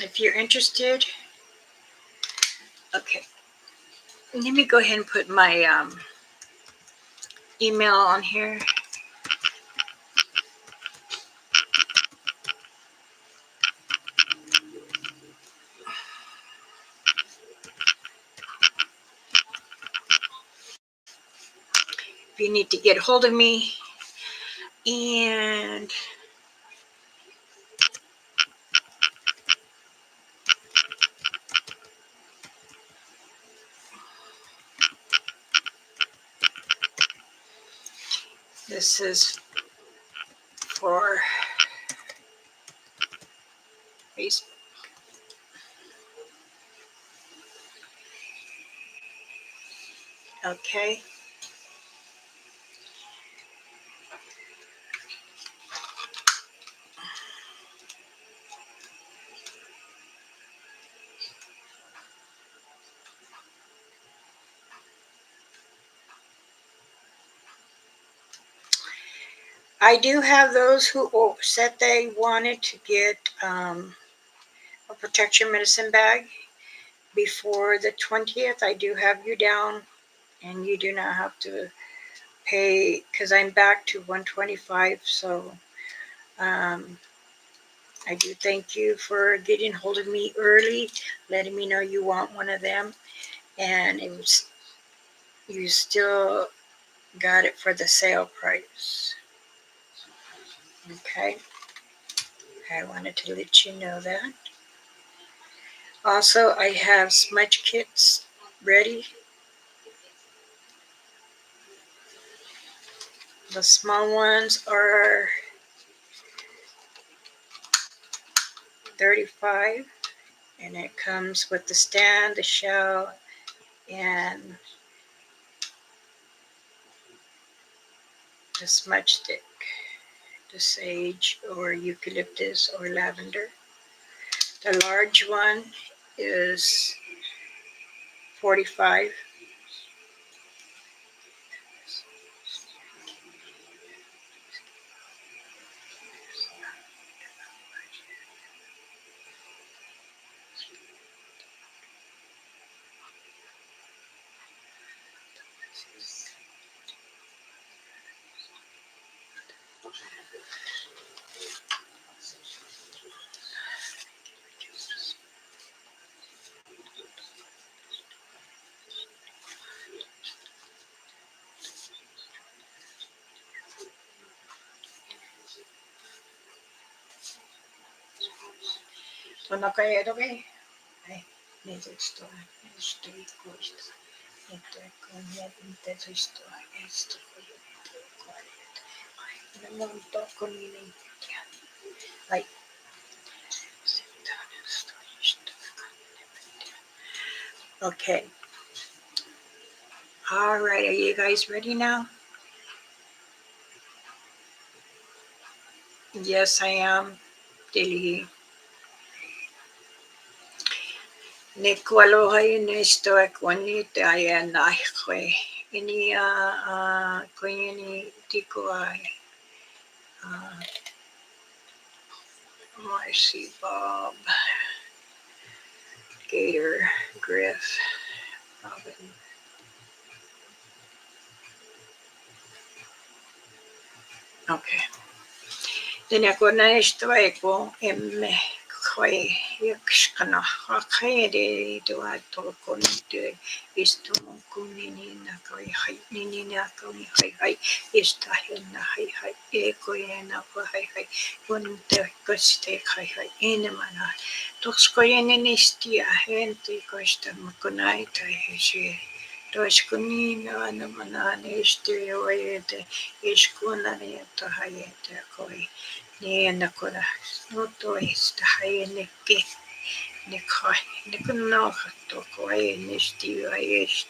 if you're interested, okay. Let me go ahead and put my email on here. If you need to get a hold of me, and this is for Facebook. Okay. I do have those who said they wanted to get a protection medicine bag before the 20th. I do have you down, and you do not have to pay because I'm back to 125. So I do thank you for getting hold of me early, letting me know you want one of them, and it was, you still got it for the sale price. Okay, I wanted to let you know that. Also, I have smudge kits ready. The small ones are 35, and it comes with the stand, the shell, and the smudge stick, the sage or eucalyptus or lavender. The large one is 45. So no kaya ito kay. Ay, nito ito. Ito ko ito. Ito ko niya. Ito ito. Ito ko ito. Ay, naman ito ko nila. Ay. Okay. All right. Are you guys ready now? Yes, I am. Dili. Nikwalo hayo nesto akwani taya na kwe. Ini kwenye ni tiko ay. I see Bob, Gator, Griff, Robin. Okay. Then ako na isto ay ko emme kwe yakshkana hakere do ato ko nito isto mo kunini na kwe hay nini na kwe hay isto na hay e ko na ko hay kunte ko ste hay ene mana tos ko ene nistia gente ko sta mo kunai tai he Toshkunina namanane ishtiyoyete ishkunaneta hayete koi niena kora noto istahayeneke nekai nekunoha to koi nishtiyoyesh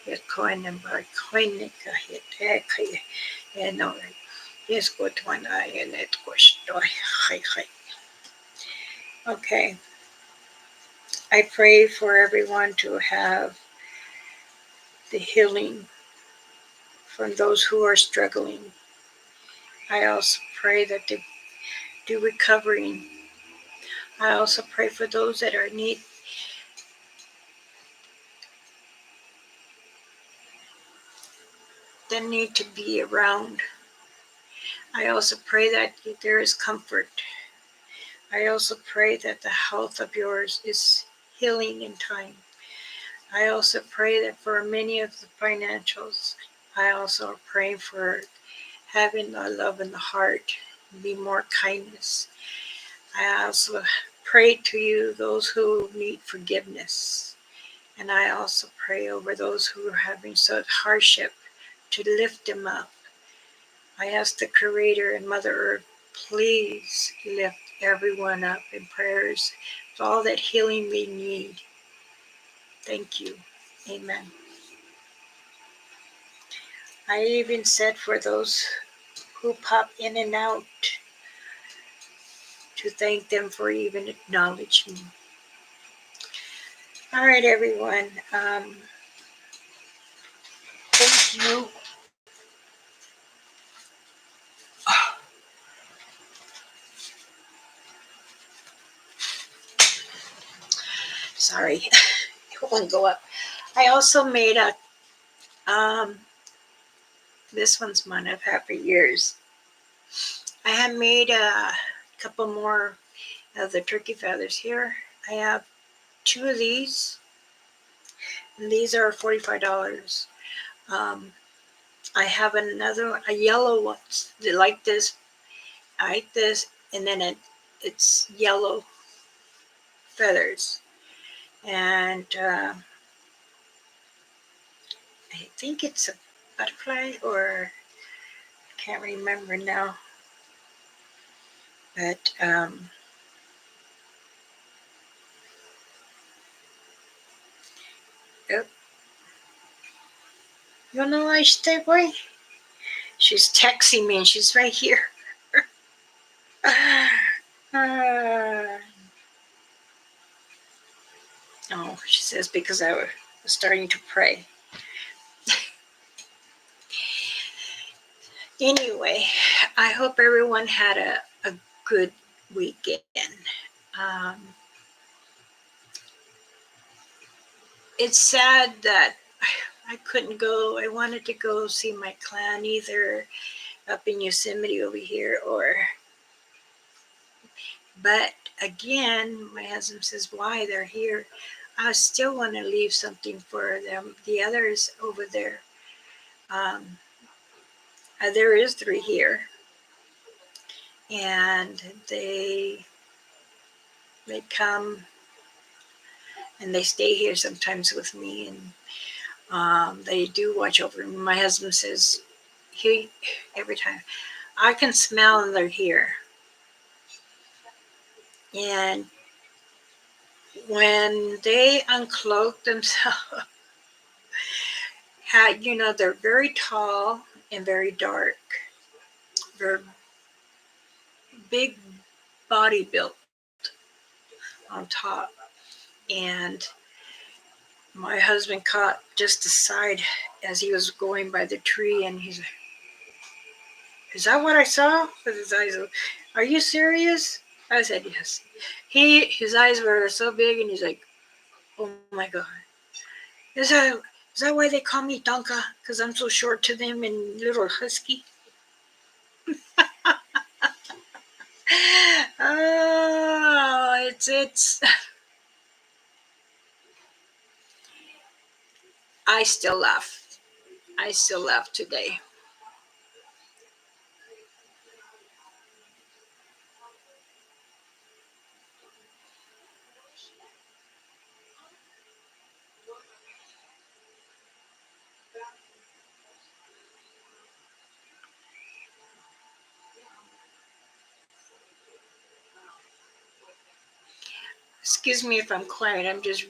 yekoine bar koineka hete kai eno yes good one I and it koshtoy hi. Okay, I pray for everyone to have the healing from those who are struggling. I also pray that they do recovering. I also pray for those that are need that need to be around. I also pray that there is comfort. I also pray that the health of yours is healing in time. I also pray that for many of the financials, I also pray for having the love in the heart, be more kindness. I also pray to you those who need forgiveness. And I also pray over those who are having such hardship to lift them up. I ask the Creator and Mother Earth, please lift everyone up in prayers for all that healing they need. Thank you. Amen. I even said for those who pop in and out to thank them for even acknowledging me. All right, everyone. Thank you. Sorry, it won't go up. I also made a, this one's mine, I've had for years. I have made a couple more of the turkey feathers here. I have 2 of these, and these are $45. I have another one, a yellow one, like this, and then it's yellow feathers. And I think it's a butterfly, or I can't remember now. But oh, you know why stay boy? She's texting me and she's right here. Oh, she says because I was starting to pray. Anyway, I hope everyone had a good weekend. Um, it's sad that I couldn't go. I wanted to go see my clan either up in Yosemite over here, but again, my husband says, why they're here. I still want to leave something for them, the others over there. There is 3 here, and they come and they stay here sometimes with me, and they do watch over me. My husband says, he, every time, I can smell them, they're here. And when they uncloak themselves, they're very tall and very dark. They're big body built on top. And my husband caught just a side as he was going by the tree, and he's like, is that what I saw? With his eyes, are you serious? I said, yes. His eyes were so big, and he's like, oh my God. Is that why they call me Donka? Because I'm so short to them and little husky? Oh, it's. I still laugh. I still laugh today. Excuse me if I'm quiet. I'm just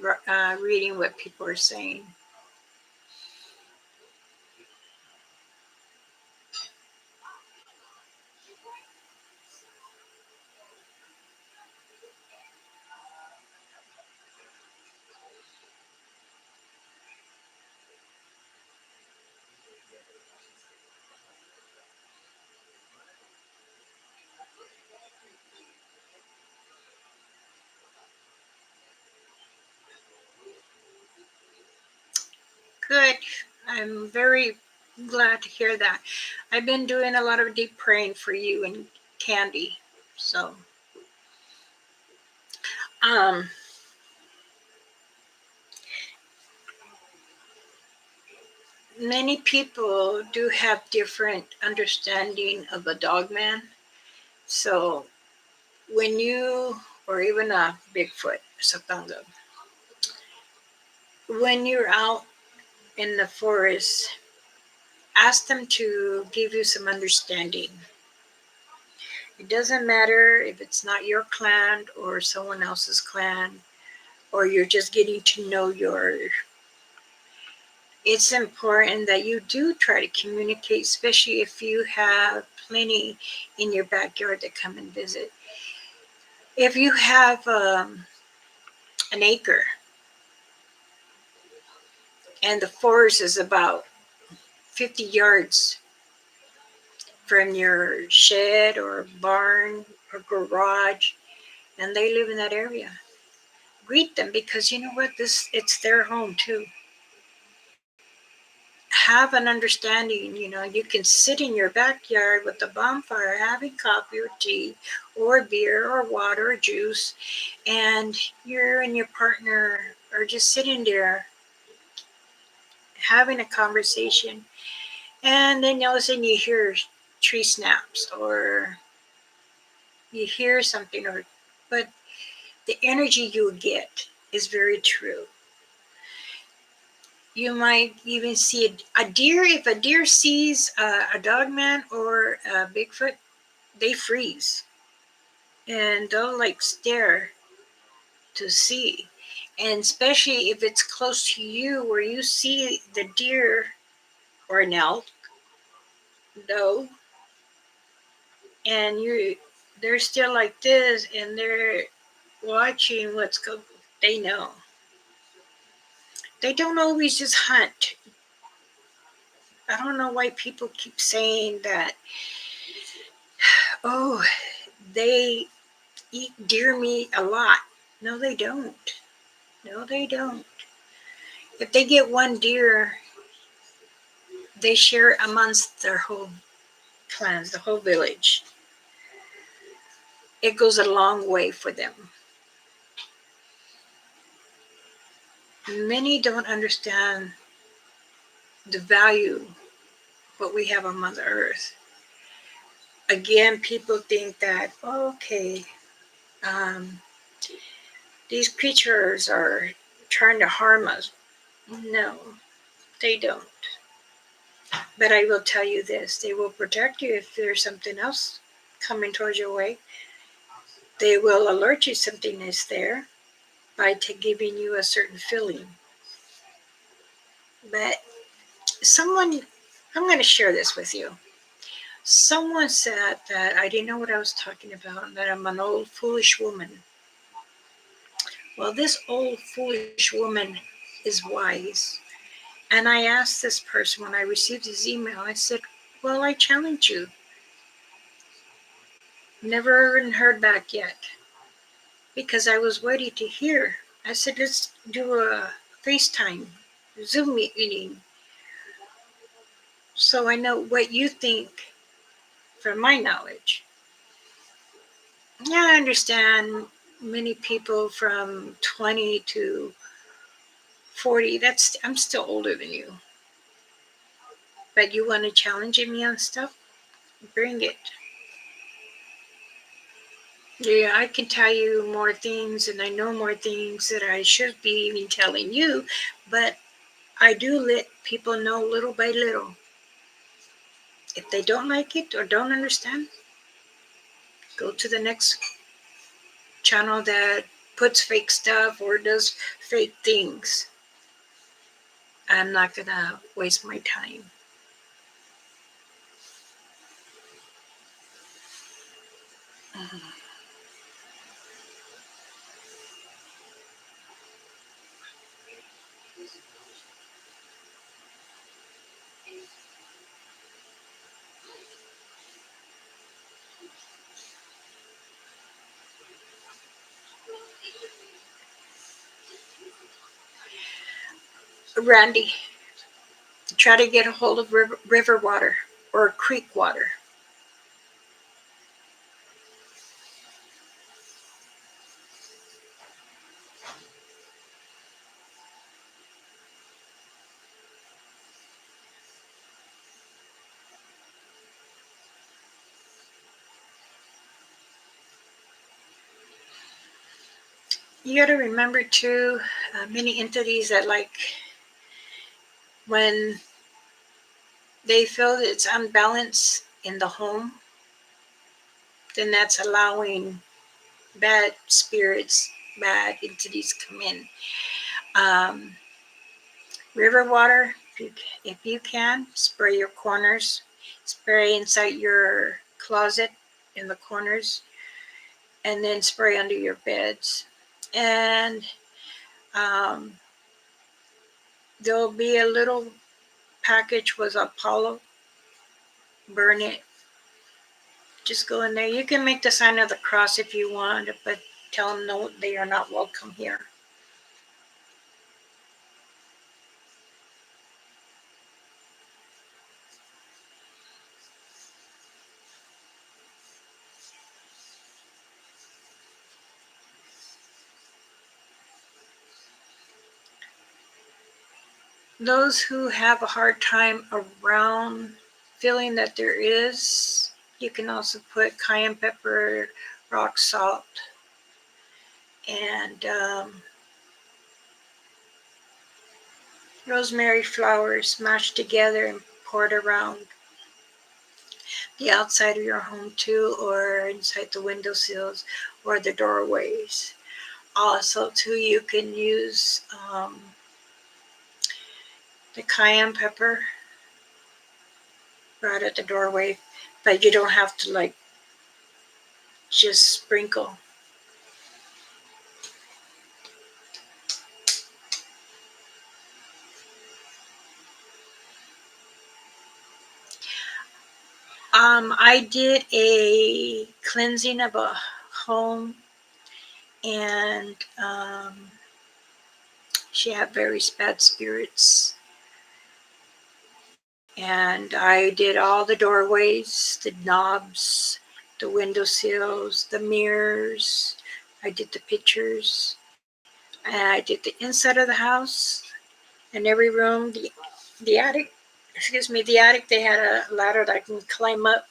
reading what people are saying. Good. I'm very glad to hear that. I've been doing a lot of deep praying for you and Candy. So, um, many people do have different understanding of a dogman. So, when you, or even a Bigfoot, Satanga, when you're out in the forest, ask them to give you some understanding. It doesn't matter if it's not your clan or someone else's clan, or you're just getting to know it's important that you do try to communicate, especially if you have plenty in your backyard that come and visit. If you have an acre and the forest is about 50 yards from your shed or barn or garage, and they live in that area, greet them, because you know what, it's their home too. Have an understanding. You can sit in your backyard with a bonfire having coffee or tea or beer or water or juice, and you and your partner are just sitting there having a conversation, and then all of a sudden you hear tree snaps, or you hear something, but the energy you get is very true. You might even see a deer. If a deer sees a dogman or a Bigfoot, they freeze and they'll like stare to see. And especially if it's close to you, where you see the deer or an elk, no, and they're still like this, and they're watching what's going. They know. They don't always just hunt. I don't know why people keep saying that. Oh, they eat deer meat a lot. No, they don't. No, they don't. If they get one deer, they share it amongst their whole clans, the whole village. It goes a long way for them. Many don't understand the value what we have on Mother Earth. Again, people think that, okay, um, these creatures are trying to harm us. No, they don't. But I will tell you this, they will protect you if there's something else coming towards your way. They will alert you something is there by giving you a certain feeling. But I'm going to share this with you. Someone said that I didn't know what I was talking about, and that I'm an old foolish woman. Well, this old foolish woman is wise. And I asked this person when I received his email, I said, well, I challenge you. Never heard back yet, because I was waiting to hear. I said, let's do a FaceTime, Zoom meeting, so I know what you think from my knowledge. Yeah, I understand many people from 20 to 40, I'm still older than you. But you want to challenge me on stuff? Bring it. Yeah, I can tell you more things, and I know more things that I should be even telling you, but I do let people know little by little. If they don't like it or don't understand, go to the next channel that puts fake stuff or does fake things. I'm not going to waste my time. Randy, try to get a hold of river water or creek water. You got to remember too, many entities that like when they feel that it's unbalanced in the home, then that's allowing bad spirits, bad entities come in. Um, River water, if you can, spray your corners, spray inside your closet in the corners, and then spray under your beds. And um, there'll be a little package with Apollo. Burn it. Just go in there. You can make the sign of the cross if you want, but tell them no, they are not welcome here. Those who have a hard time around feeling that there is, you can also put cayenne pepper, rock salt, and rosemary flowers mashed together and poured around the outside of your home too, or inside the windowsills or the doorways. Also too, you can use the cayenne pepper right at the doorway, but you don't have to like just sprinkle. I did a cleansing of a home, and she had very bad spirits. And I did all the doorways, the knobs, the windowsills, the mirrors. I did the pictures. And I did the inside of the house and every room, the attic. Excuse me, the attic. They had a ladder that I can climb up.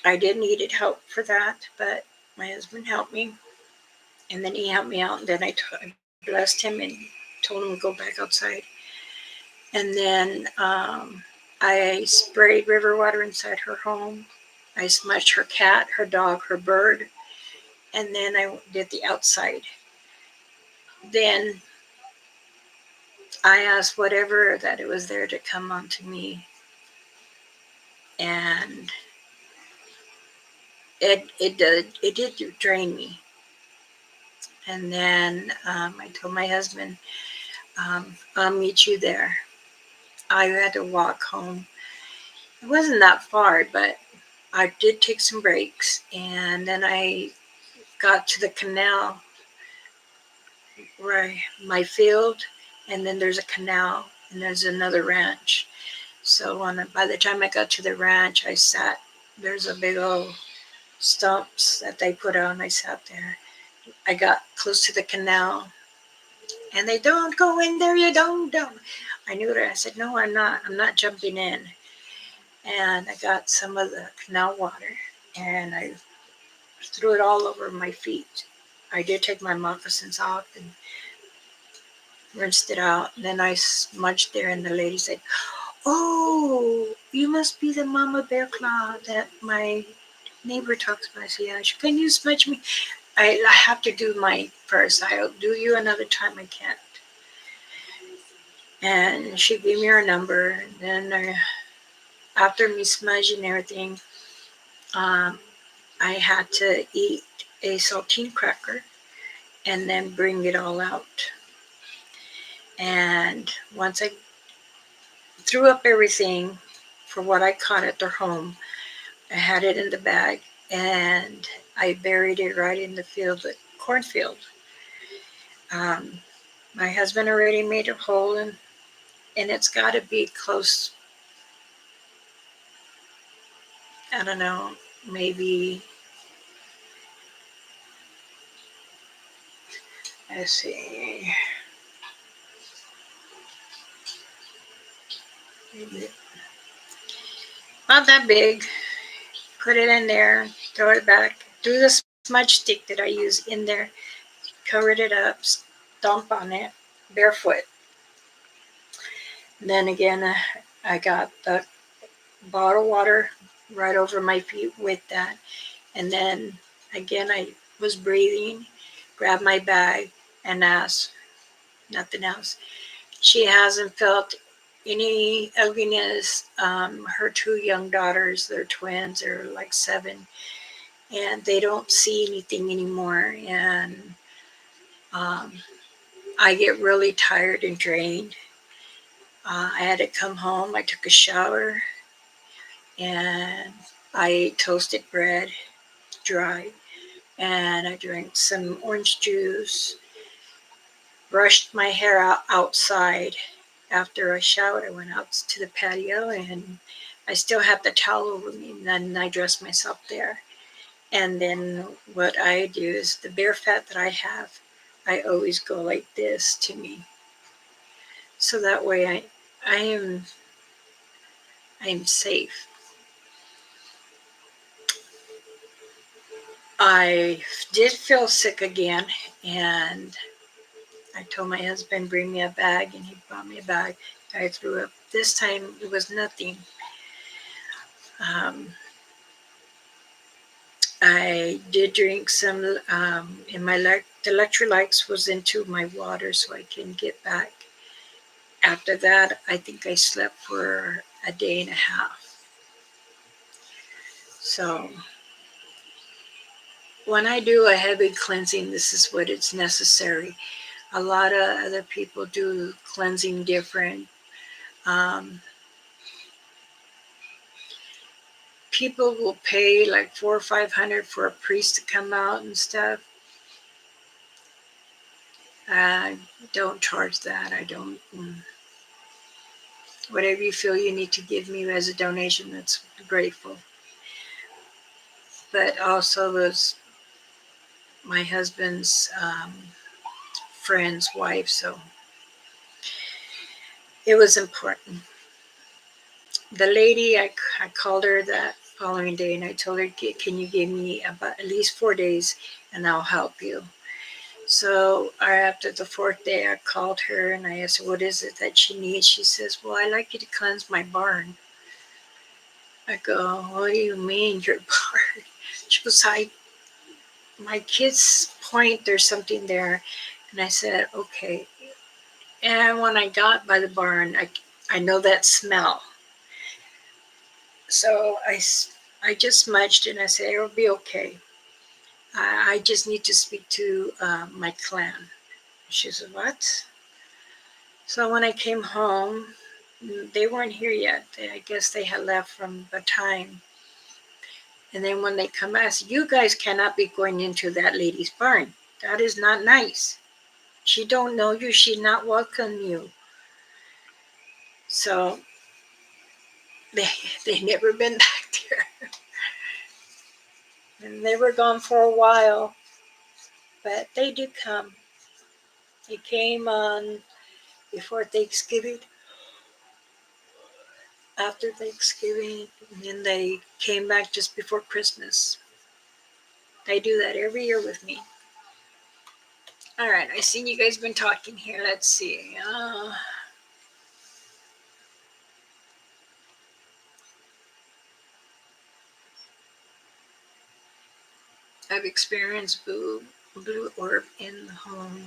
I did needed help for that, but my husband helped me, and then he helped me out. And then I blessed him and told him to go back outside. And then I sprayed river water inside her home. I smudged her cat, her dog, her bird, and then I did the outside. Then I asked whatever that it was there to come onto me, and it did drain me. And then I told my husband, I'll meet you there. I had to walk home. It wasn't that far, but I did take some breaks, and then I got to the canal where my field, and then there's a canal, and there's another ranch. So by the time I got to the ranch, I sat. There's a big old stumps that they put on. I sat there. I got close to the canal, and they don't go in there. You don't. I knew it. I said, no, I'm not. I'm not jumping in. And I got some of the canal water, and I threw it all over my feet. I did take my moccasins off and rinsed it out. And then I smudged there, and the lady said, oh, you must be the mama bear claw that my neighbor talks about. I said, yeah, can you smudge me? I have to do mine first. I'll do you another time. I can't. And she gave me her number. And then after me smudging everything, I had to eat a saltine cracker and then bring it all out. And once I threw up everything for what I caught at their home, I had it in the bag, and I buried it right in the field, the cornfield. Um, my husband already made a hole, and it's got to be close. I don't know, maybe. Let's see. Maybe not that big. Put it in there, throw it back. Do the smudge stick that I use in there, covered it up, stomp on it, barefoot. And then again, I got the bottled water right over my feet with that. And then again, I was breathing, grabbed my bag, and asked, nothing else. She hasn't felt any ugliness. Her two young daughters, they're twins, they're like 7, and they don't see anything anymore. And um, I get really tired and drained. I had to come home. I took a shower, and I ate toasted bread, dry, and I drank some orange juice, brushed my hair out outside. After I showered, I went out to the patio, and I still had the towel over me, and then I dressed myself there. And then what I do is the bare fat that I have, I always go like this to me. so that way I am safe. I did feel sick again, and I told my husband, bring me a bag, and he brought me a bag. I threw up. This time it was nothing. Um, I did drink some, and the electrolytes was into my water so I can get back. After that, I think I slept for a day and a half. So when I do a heavy cleansing, this is what it's necessary. A lot of other people do cleansing different. Um, People will pay like $400 or $500 for a priest to come out and stuff. I don't charge that. I don't. Whatever you feel you need to give me as a donation, that's grateful. But also was my husband's friend's wife, so it was important. The lady, I called her that following day and I told her, can you give me about at least 4 days and I'll help you. So after the fourth day, I called her and I asked her, what is it that she needs? She says, well, I'd like you to cleanse my barn. I go, what do you mean your barn? She goes, my kids point, there's something there. And I said, okay. And when I got by the barn, I know that smell. So I just smudged and I said, it'll be okay. I just need to speak to my clan. She said, what? So when I came home, they weren't here yet. I guess they had left from the time. And then when they come, I said, you guys cannot be going into that lady's barn. That is not nice. She don't know you. She not welcome you. So they never been back there. And they were gone for a while. But they did come. They came on before Thanksgiving, after Thanksgiving, and then they came back just before Christmas. They do that every year with me. All right, I seen you guys been talking here. Let's see. I've experienced blue orb in the home.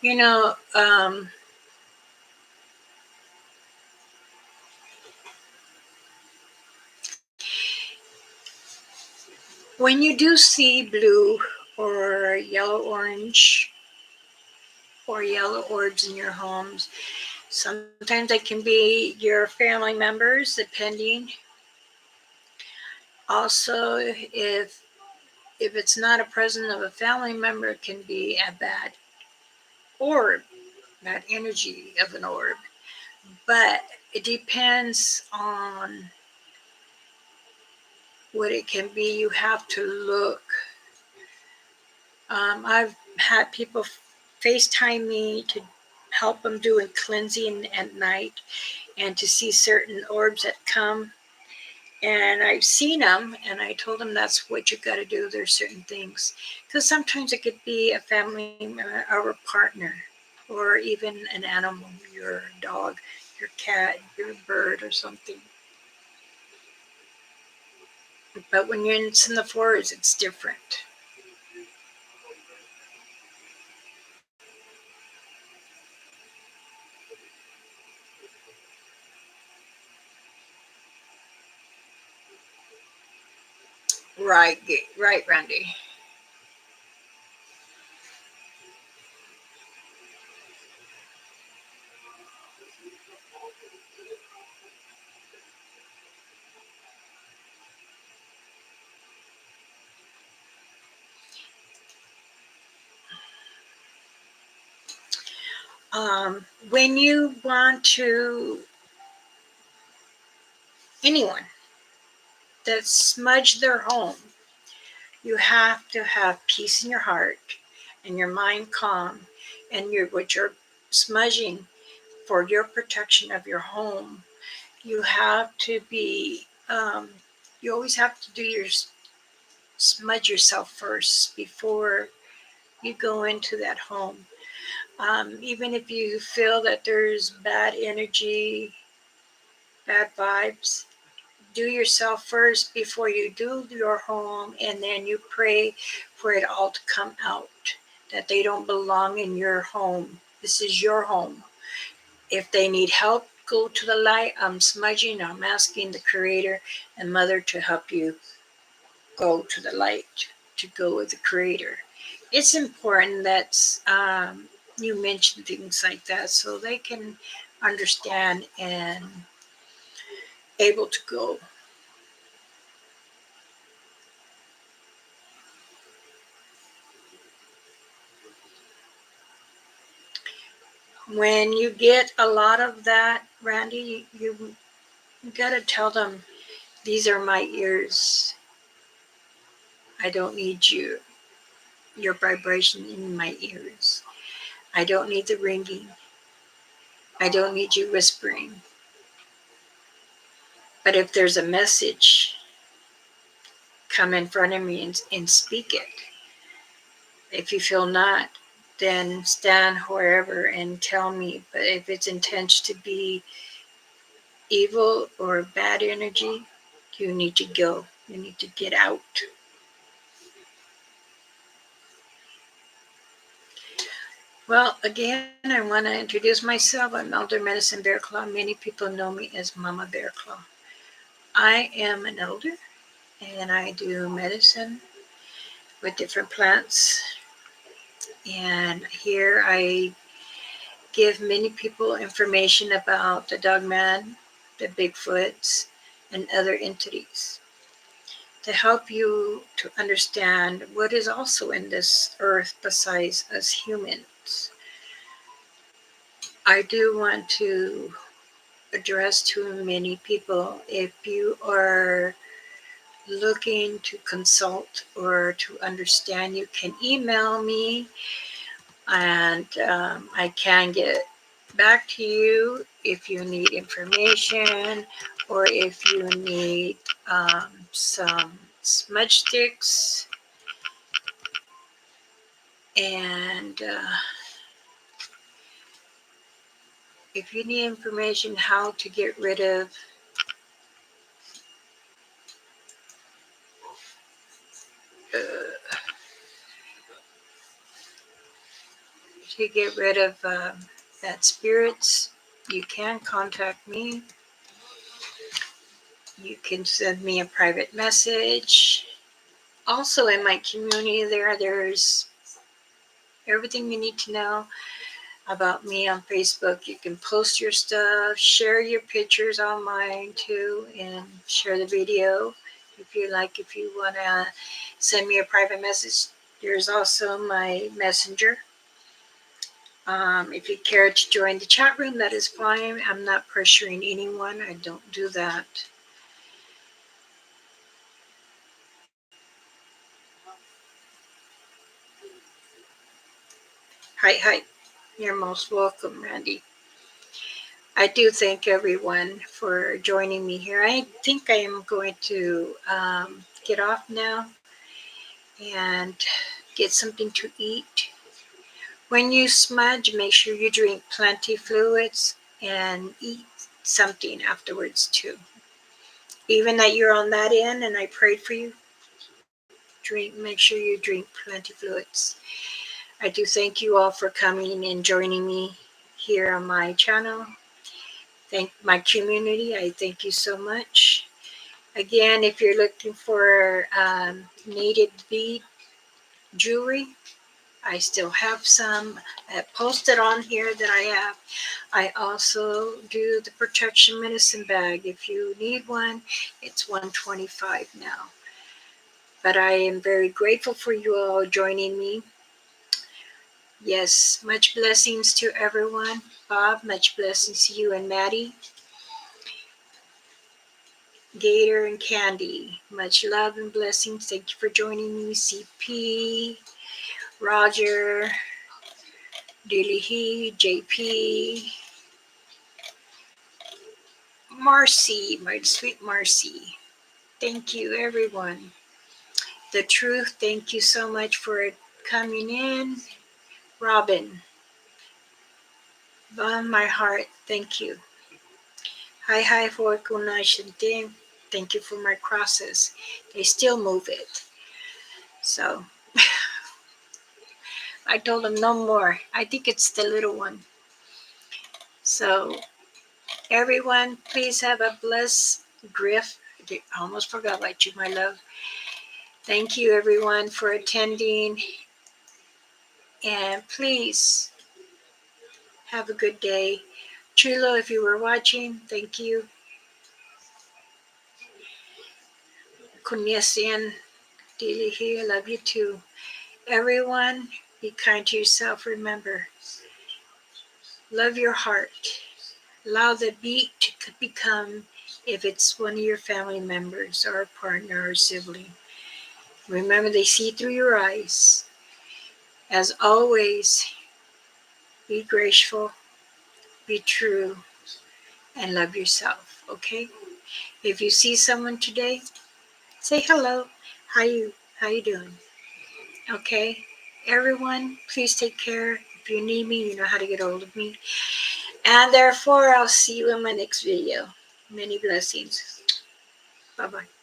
You know, when you do see blue or yellow orange or yellow orbs in your homes, sometimes they can be your family members, depending. Also, if it's not a presence of a family member, it can be a bad orb, bad energy of an orb. But it depends on what it can be. You have to look. I've had people FaceTime me to help them do a cleansing at night and to see certain orbs that come. And I've seen them and I told them that's what you got to do. There's certain things. Because sometimes it could be a family member or a partner or even an animal, your dog, your cat, your bird or something. But when it's in the forest, it's different. Right, right, Randy. When you want to, anyone that smudge their home, you have to have peace in your heart and your mind calm, and what you're smudging for your protection of your home, you have to be, you always have to do your smudge yourself first before you go into that home. Even if you feel that there's bad energy, bad vibes, do yourself first before you do your home, and then you pray for it all to come out, that they don't belong in your home. This is your home. If they need help, go to the light. I'm smudging, I'm asking the Creator and Mother to help you go to the light, to go with the Creator. It's important that you mention things like that so they can understand and able to go. When you get a lot of that, Randy, you got to tell them, these are my ears. I don't need your vibration in my ears. I don't need the ringing. I don't need you whispering. But if there's a message, come in front of me and speak it. If you feel not, then stand wherever and tell me. But if it's intended to be evil or bad energy, you need to go. You need to get out. Well, again, I want to introduce myself. I'm Elder Medicine Bear Claw. Many people know me as Mama Bear Claw. I am an elder, and I do medicine with different plants. And here I give many people information about the DOGMAN, the BIGFOOTs, and other entities to help you to understand what is also in this earth besides us humans. I do want to address to many people, if you are looking to consult or to understand, you can email me, and I can get back to you if you need information or if you need some smudge sticks, and if you need information how to get rid of bad spirits, you can contact me. You can send me a private message. Also in my community there's everything you need to know about me on Facebook. You can post your stuff, share your pictures on mine too, and share the video if you like. If you want to send me a private message, there's also my messenger. If you care to join the chat room, that is fine. I'm not pressuring anyone. I don't do that. Hi, hi. You're most welcome, Randy. I do thank everyone for joining me here. I think I am going to get off now and get something to eat. When you smudge, make sure you drink plenty fluids and eat something afterwards too. Even that you're on that end and I prayed for you, make sure you drink plenty fluids. I do thank you all for coming and joining me here on my channel. Thank my community. I thank you so much. Again, if you're looking for needed bead jewelry, I still have some posted on here that I have. I also do the protection medicine bag. If you need one, it's $125 now. But I am very grateful for you all joining me. Yes, much blessings to everyone. Bob, much blessings to you and Maddie. Gator and Candy, much love and blessings. Thank you for joining me. CP, Roger, Dilihi, JP, Marcy, my sweet Marcy. Thank you, everyone. The Truth, thank you so much for coming in. Robin, on my heart, thank you. Hi for Kunashin team. Thank you for my crosses. They still move it. So I told them no more. I think it's the little one. So everyone, please have a blessed Griff. I almost forgot about you, my love. Thank you, everyone, for attending. And please have a good day. Chulo, if you were watching, thank you. Kunyesian, Dilihi, I love you too. Everyone, be kind to yourself. Remember, love your heart. Allow the beat to become if it's one of your family members or a partner or sibling. Remember, they see through your eyes. As always, be graceful, be true, and love yourself, okay? If you see someone today, say hello. How you doing? Okay? Everyone, please take care. If you need me, you know how to get a hold of me. And therefore, I'll see you in my next video. Many blessings. Bye-bye.